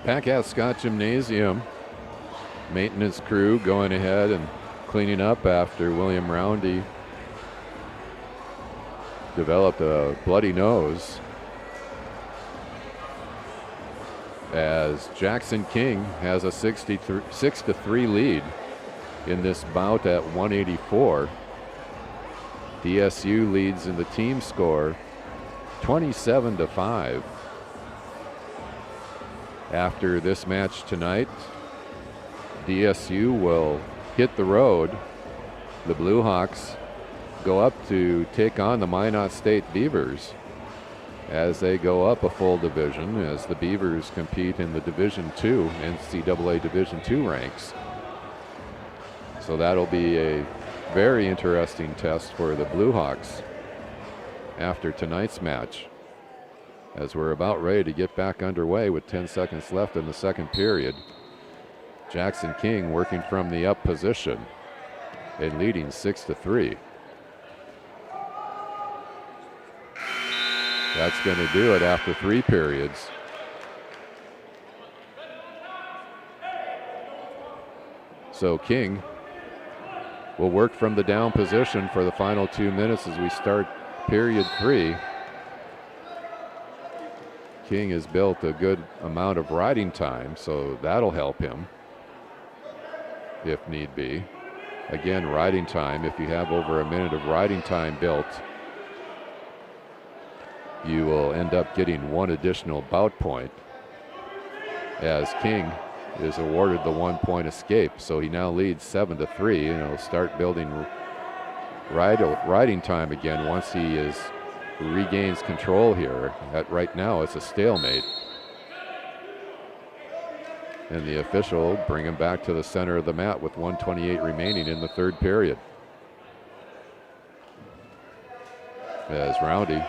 Back at Scott Gymnasium, maintenance crew going ahead and cleaning up after William Roundy developed a bloody nose, as Jackson King has a 6-3 lead in this bout at 184. DSU leads in the team score 27-5. After this match tonight, DSU will hit the road. The Blue Hawks go up to take on the Minot State Beavers as they go up a full division, as the Beavers compete in the Division II, NCAA Division II ranks. So that'll be a very interesting test for the Blue Hawks after tonight's match, as we're about ready to get back underway with 10 seconds left in the second period. Jackson King working from the up position and leading 6-3. That's going to do it after 3 periods. So King will work from the down position for the final 2 minutes as we start period 3. King has built a good amount of riding time, so that'll help him if need be. Again, riding time, if you have over a minute of riding time built, you will end up getting 1 additional bout point, as King is awarded the 1-point escape. So he now leads 7-3, and he'll start building riding time again once he regains control here. Right now it's a stalemate, and the official will bring him back to the center of the mat with 1:28 remaining in the third period, as Roundy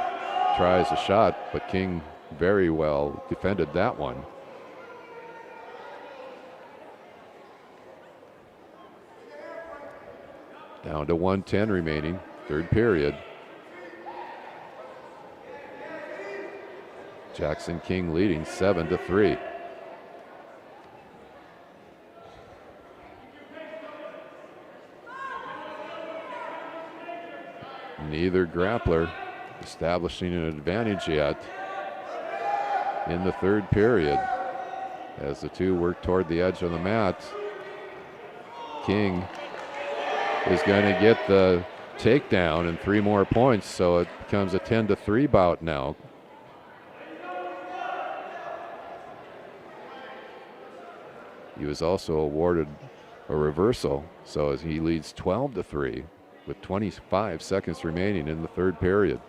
tries a shot, but King very well defended that one. Down to 1:10 remaining, third period. Jackson King leading 7-3. Neither grappler establishing an advantage yet in the third period, as the two work toward the edge of the mat. King is going to get the takedown and 3 more points, so it becomes a 10-3 bout now. He was also awarded a reversal, so as he leads 12-3 with 25 seconds remaining in the third period.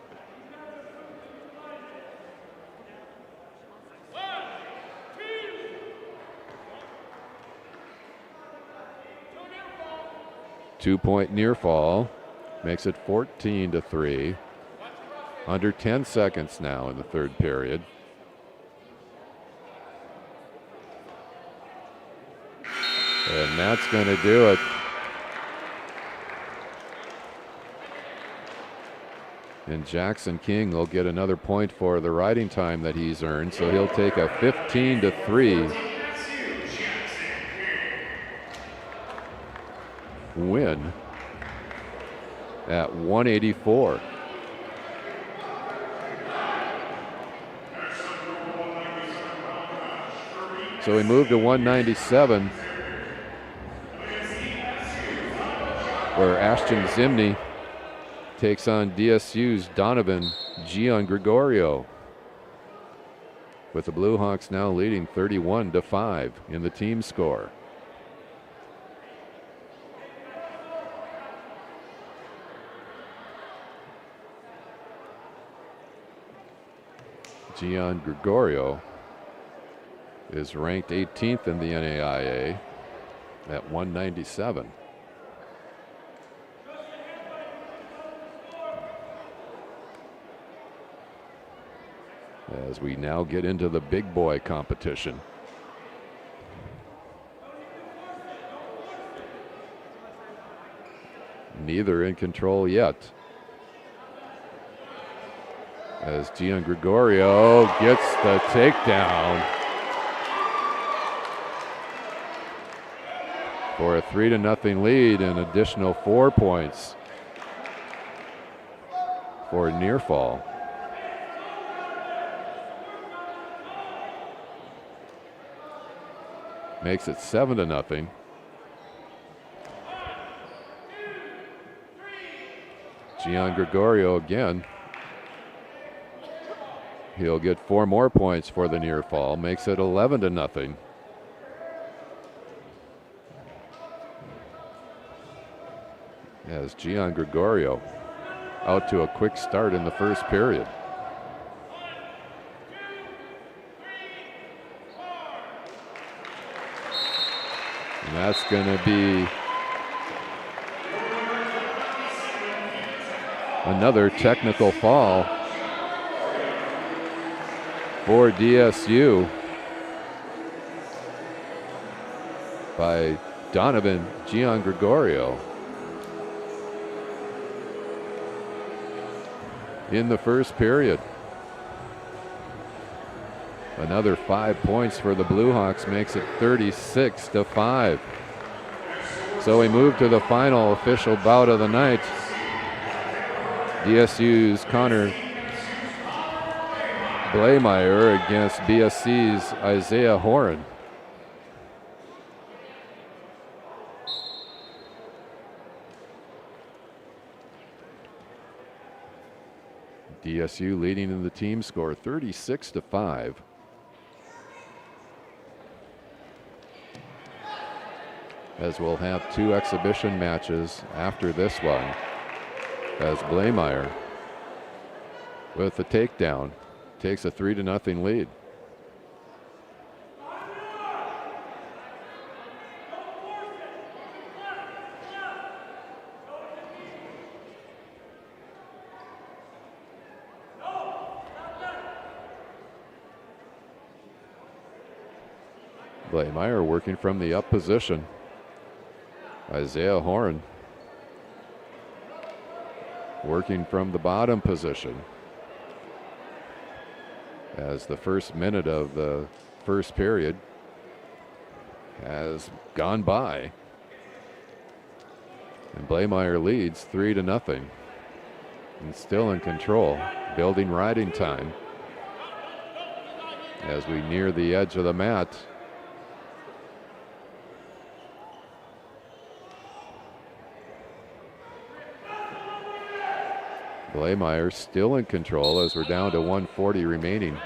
Two-point near fall makes it 14-3. Under 10 seconds now in the third period. And that's going to do it. And Jackson King will get another point for the riding time that he's earned, so he'll take a 15-3 win at 184. So we move to 197, where Ashton Zimney takes on DSU's Donovan Giangregorio, with the Blue Hawks now leading 31-5 in the team score. Giangregorio is ranked 18th in the NAIA at 197. As we now get into the big boy competition. Neither in control yet. As Giangregorio gets the takedown for a 3-0 lead, and additional 4 points for near fall. Makes it 7-0. Giangregorio again. He'll get 4 more points for the near fall, makes it 11-0. As Giangregorio out to a quick start in the first period. And that's going to be another technical foul for DSU by Donovan Giangregorio in the first period. Another 5 points for the Blue Hawks makes it 36-5. So we move to the final official bout of the night. DSU's Connor Blaymeyer against BSC's Isaiah Horan. DSU leading in the team score 36-5. As we'll have 2 exhibition matches after this one, as Blaymeyer with the takedown takes a 3-0 lead. Blaymeyer working from the up position. Isaiah Horan working from the bottom position. As the first minute of the first period has gone by, and Blaymeyer leads 3-0 and still in control, building riding time as we near the edge of the mat. Blaymeyer still in control as we're down to 1:40 remaining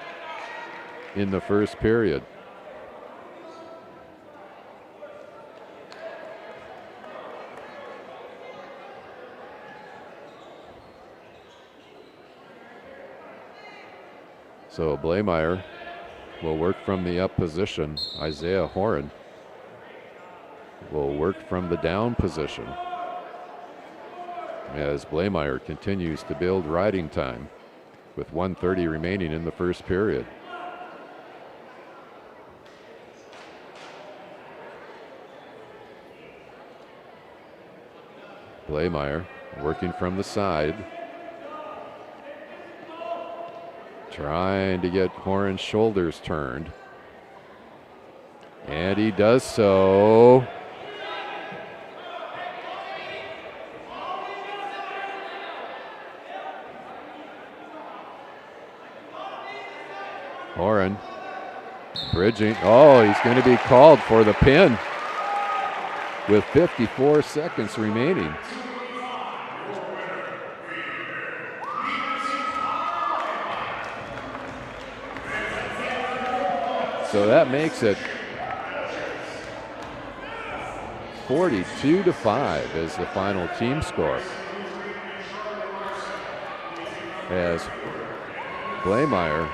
in the first period. So Blaymeyer will work from the up position. Isaiah Horan will work from the down position, as Blaymeyer continues to build riding time with 1:30 remaining in the first period. Blaymeyer working from the side, trying to get Horan's shoulders turned, and he does so. Horan Bridging. Oh, he's going to be called for the pin with 54 seconds remaining. So that makes it 42-5 is the final team score. As Blaymeyer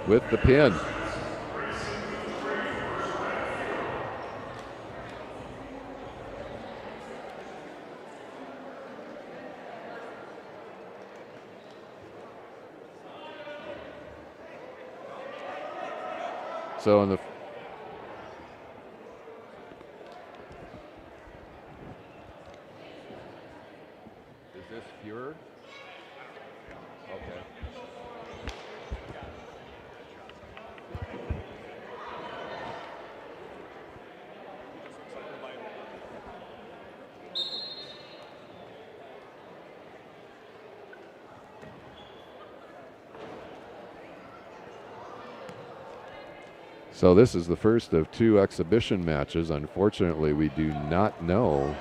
with the pin. So in the is this Fuhrer? Okay. So this is the first of 2 exhibition matches. Unfortunately, we do not know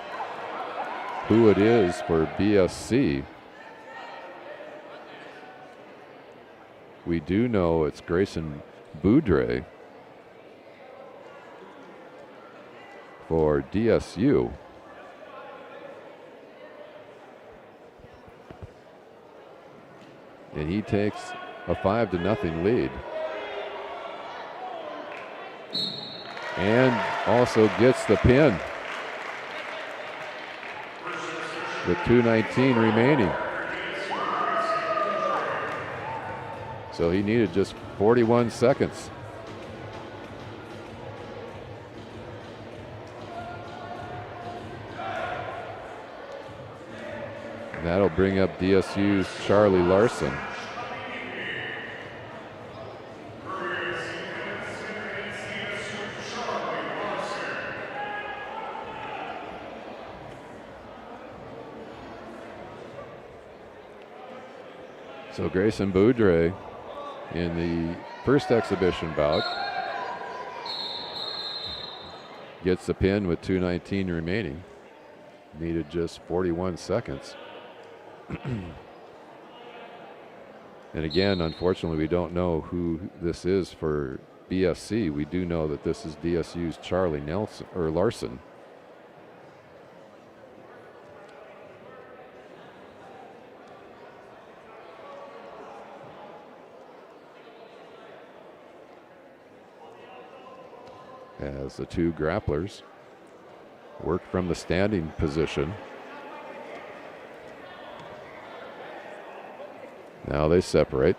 who it is for BSC. We do know it's Grayson Boudre for DSU. And he takes a 5-0 lead. And also gets the pin with 2:19 remaining. So he needed just 41 seconds. And that'll bring up DSU's Charlie Larson. So Grayson Boudre in the first exhibition bout gets the pin with 2:19 remaining. Needed just 41 seconds. And again, unfortunately, we don't know who this is for BSC. We do know that this is DSU's Charlie Larson. As the 2 grapplers work from the standing position. Now they separate.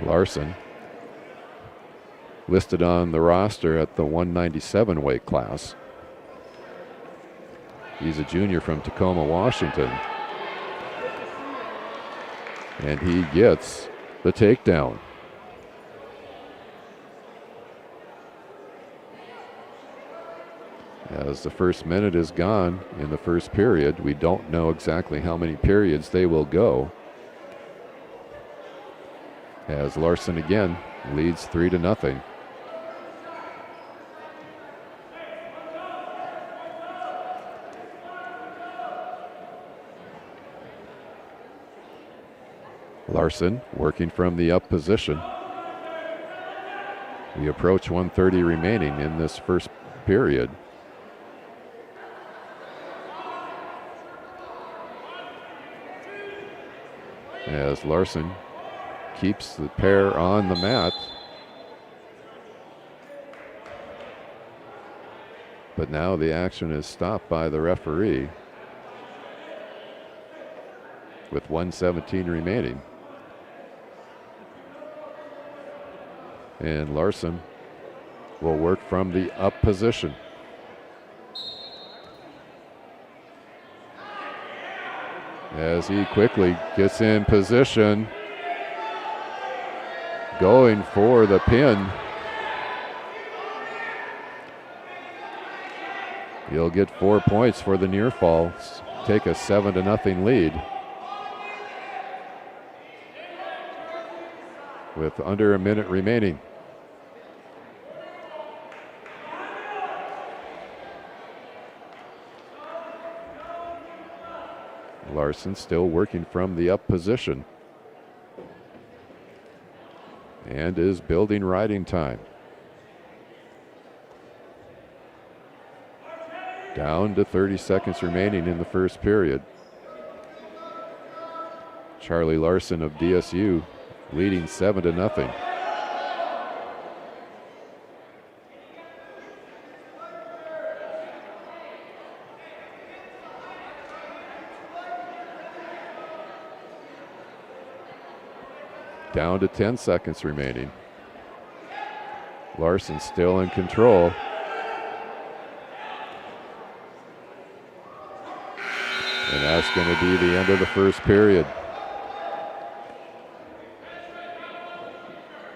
Larson listed on the roster at the 197 weight class. He's a junior from Tacoma, Washington. And he gets the takedown. As the first minute is gone in the first period, we don't know exactly how many periods they will go. As Larson again leads 3-0. Larson working from the up position. We approach 1:30 remaining in this first period. As Larson keeps the pair on the mat. But now the action is stopped by the referee with 1:17 remaining. And Larson will work from the up position. As he quickly gets in position, going for the pin. He'll get 4 points for the near fall, take a 7-0 lead. With under a minute remaining. Larson still working from the up position and is building riding time. Down to 30 seconds remaining in the first period. Charlie Larson of DSU leading 7-0. Down to 10 seconds remaining. Larson still in control. And that's going to be the end of the first period.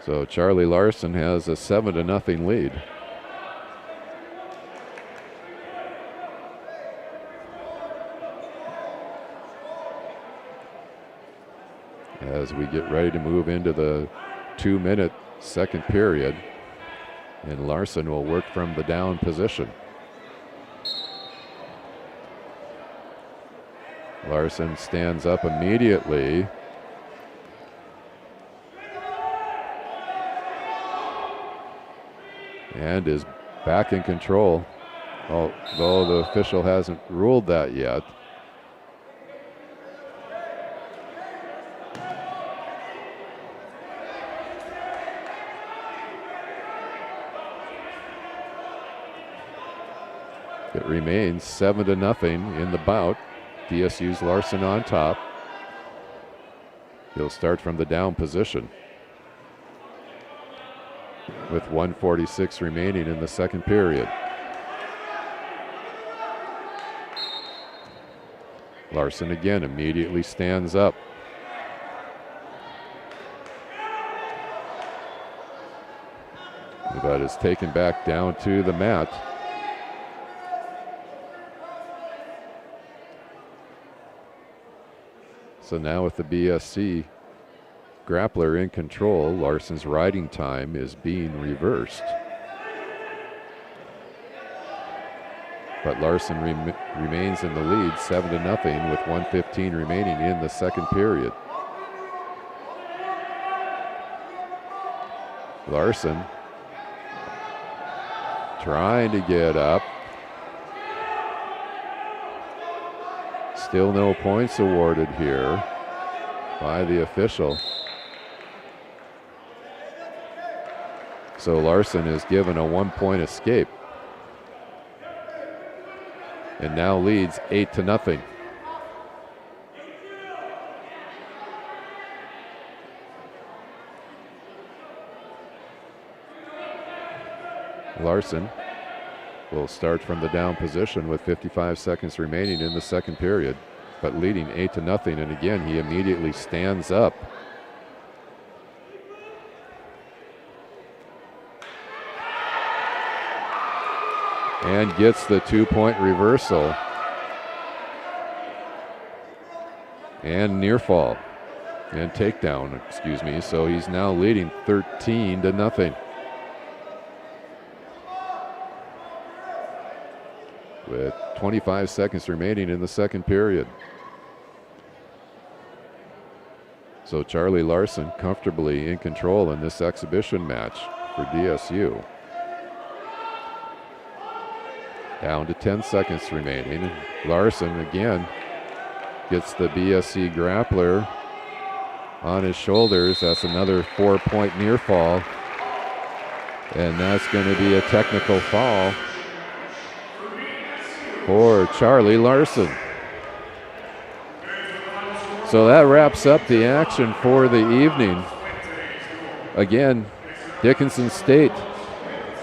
So Charlie Larson has a 7-0 lead. As we get ready to move into the 2-minute second period, and Larson will work from the down position. Larson stands up immediately. And is back in control, although the official hasn't ruled that yet. It remains 7-0 in the bout. DSU's Larson on top. He'll start from the down position with 1:46 remaining in the second period. Larson again immediately stands up. But is taken back down to the mat. So now with the BSC grappler in control, Larson's riding time is being reversed. But Larson remains in the lead, 7-0 with 1:15 remaining in the second period. Larson trying to get up. Still no points awarded here by the official. So Larson is given a 1-point escape and now leads 8-0. Larson will start from the down position with 55 seconds remaining in the second period, but leading 8-0, and again he immediately stands up. And gets the 2-point reversal and near fall and takedown, excuse me. So he's now leading 13-0. With 25 seconds remaining in the second period. So Charlie Larson comfortably in control in this exhibition match for DSU. Down to 10 seconds remaining. Larson again gets the BSC grappler on his shoulders. That's another 4-point near fall. And that's going to be a technical foul for Charlie Larson. So that wraps up the action for the evening. Again, Dickinson State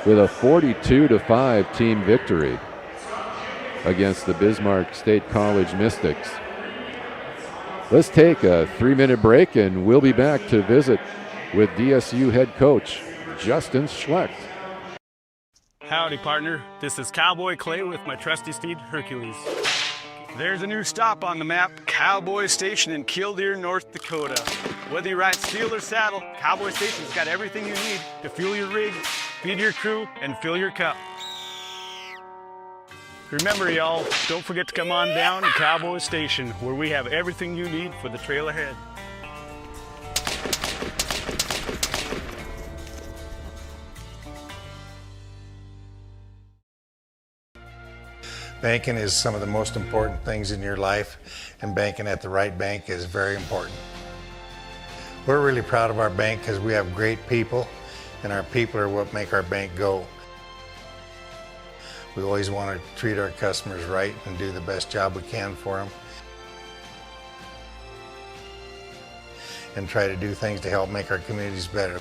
with a 42-5 team victory against the Bismarck State College Mystics. Let's take a 3-minute break and we'll be back to visit with DSU head coach Justin Schlecht. Howdy, partner. This is Cowboy Clay with my trusty steed, Hercules. There's a new stop on the map, Cowboy Station in Killdeer, North Dakota. Whether you ride steel or saddle, Cowboy Station's got everything you need to fuel your rig, feed your crew, and fill your cup. Remember, y'all, don't forget to come on down to Cowboy Station, where we have everything you need for the trail ahead. Banking is some of the most important things in your life, and banking at the right bank is very important. We're really proud of our bank because we have great people, and our people are what make our bank go. We always want to treat our customers right and do the best job we can for them, and try to do things to help make our communities better.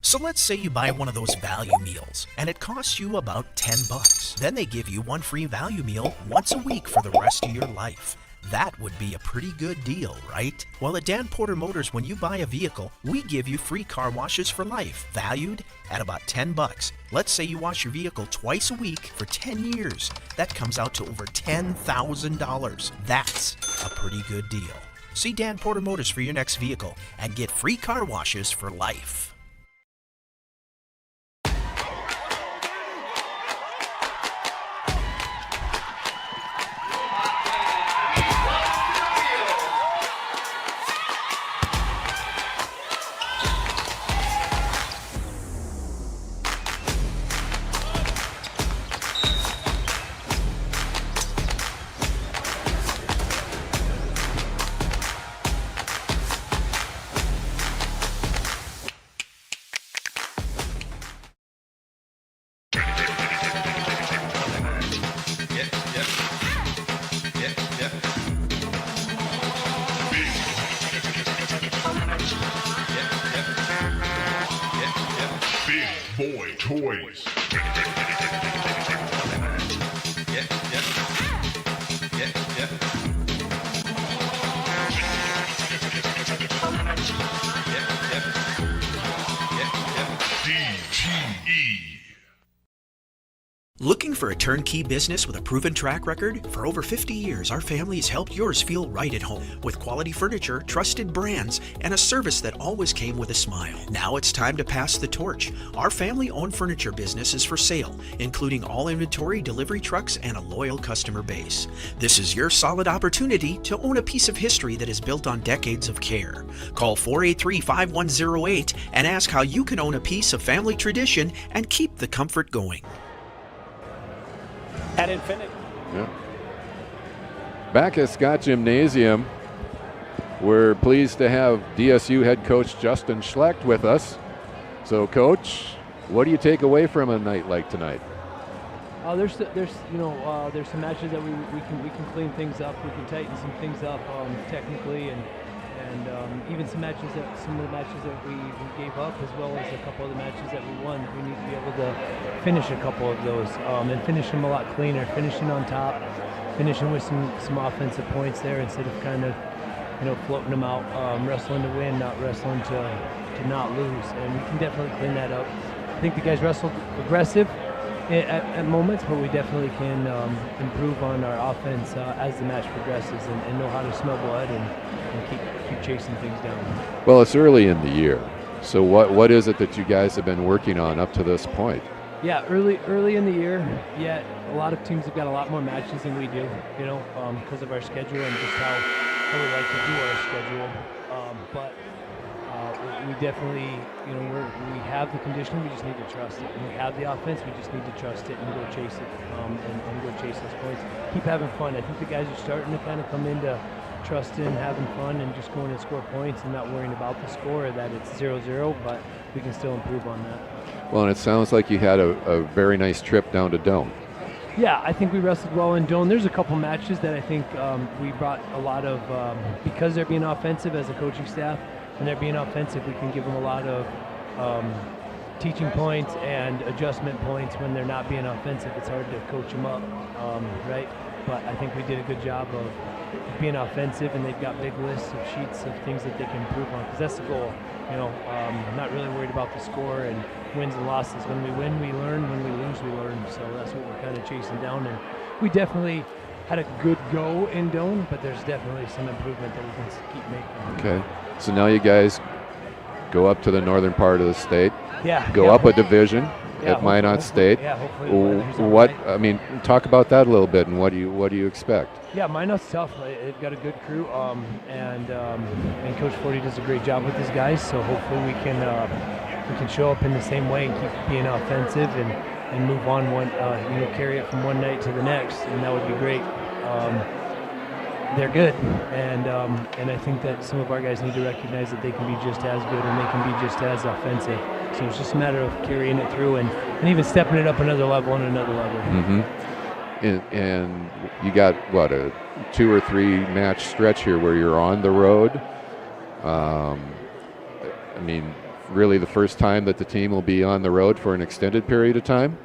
So let's say you buy one of those value meals and it costs you about $10. Then they give you one free value meal once a week for the rest of your life. That would be a pretty good deal, right? Well, at Dan Porter Motors, when you buy a vehicle, we give you free car washes for life, valued at about $10. Let's say you wash your vehicle twice a week for 10 years. That comes out to over $10,000. That's a pretty good deal. See Dan Porter Motors for your next vehicle and get free car washes for life. Boy Toys. Looking for a turnkey business with a proven track record? For over 50 years, our family has helped yours feel right at home with quality furniture, trusted brands, and a service that always came with a smile. Now it's time to pass the torch. Our family-owned furniture business is for sale, including all inventory, delivery trucks, and a loyal customer base. This is your solid opportunity to own a piece of history that is built on decades of care. Call 483-5108 and ask how you can own a piece of family tradition and keep the comfort going. At Infinity. Yeah. Back at Scott Gymnasium, we're pleased to have DSU head coach Justin Schlecht with us. So, Coach, what do you take away from a night like tonight? There's some matches that we can clean things up. We can tighten some things up technically, and even some of the matches that we gave up, as well as a couple of the matches that we won. We need to be able to finish a couple of those and finish them a lot cleaner, finishing on top, finishing with some offensive points there instead of kind of floating them out, wrestling to win, not wrestling to not lose. And we can definitely clean that up. I think the guys wrestled aggressive at moments, but we definitely can improve on our offense as the match progresses and know how to smell blood and keep chasing things down. Well, it's early in the year, so what is it that you guys have been working on up to this point? Yeah, early in the year, yet a lot of teams have got a lot more matches than we do, because of our schedule and just how we like to do our schedule. But we definitely, we have the conditioning, we just need to trust it. And we have the offense, we just need to trust it and go chase it, and go chase those points. Keep having fun. I think the guys are starting to kind of come into trusting, having fun, and just going and score points and not worrying about the score, that it's 0-0, but we can still improve on that. Well, and it sounds like you had a very nice trip down to Doane. Yeah, I think we wrestled well in Doane. There's a couple matches that I think we brought a lot of, because they're being offensive as a coaching staff, and they're being offensive, we can give them a lot of teaching points and adjustment points when they're not being offensive. It's hard to coach them up, right? but I think we did a good job of being offensive, and they've got big lists of sheets of things that they can improve on, because that's the goal. I'm not really worried about the score and wins and losses. When we win, we learn. When we lose, we learn. So that's what we're kind of chasing down, and we definitely had a good go in Doane, but there's definitely some improvement that we can keep making. Okay, so now you guys go up to the northern part of the state. Yeah. Go up a division at Minot State. Yeah, hopefully. I mean, talk about that a little bit, and what do you expect? Yeah, Minot's tough. They've got a good crew, and Coach Forty does a great job with his guys. So hopefully we can show up in the same way and keep being offensive and move on carry it from one night to the next, and that would be great. They're good, and I think that some of our guys need to recognize that they can be just as good and they can be just as offensive. So it's just a matter of carrying it through and even stepping it up another level and another level. Mm-hmm. And you got, what, a 2 or 3 match stretch here where you're on the road. I mean, really the first time that the team will be on the road for an extended period of time?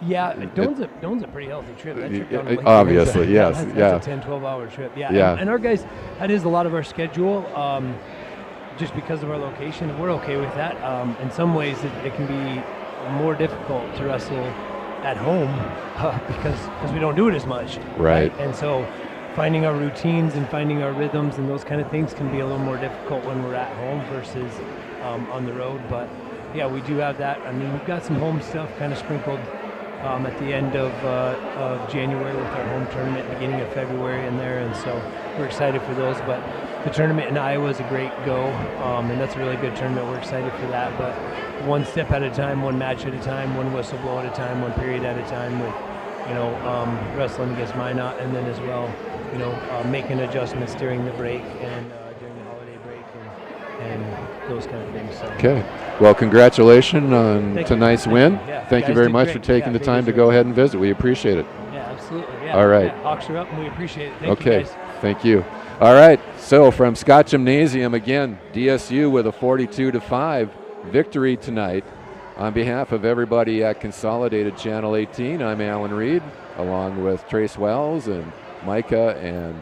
Yeah, Doane's a pretty healthy trip. That trip down to Lincoln obviously, yes. That's a 10, 12-hour trip. Yeah. And our guys, that is a lot of our schedule. Just because of our location, and we're okay with that. In some ways, it can be more difficult to wrestle at home because we don't do it as much. Right. And so finding our routines and finding our rhythms and those kind of things can be a little more difficult when we're at home versus on the road. But yeah, we do have that. I mean, we've got some home stuff kind of sprinkled at the end of January with our home tournament, beginning of February in there, and so we're excited for those. But the tournament in Iowa is a great go, and that's a really good tournament. We're excited for that, but one step at a time, one match at a time, one whistle blow at a time, one period at a time with, wrestling against Minot, and then as well, making adjustments during the break and during the holiday break and those kind of things. So. Okay. Well, congratulations on tonight's win. Yeah, Thank you very much for taking the time to go ahead and visit. We appreciate it. Yeah, absolutely. Yeah. All right. Yeah, Hawks are up, and we appreciate it. Thank you, guys. Thank you. All right. So from Scott Gymnasium again, DSU with a 42-5 victory tonight. On behalf of everybody at Consolidated Channel 18, I'm Alan Reed, along with Trace Wells and Micah and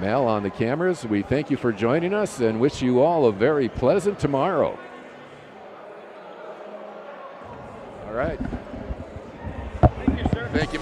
Mel on the cameras. We thank you for joining us and wish you all a very pleasant tomorrow. All right. Thank you, sir. Thank you.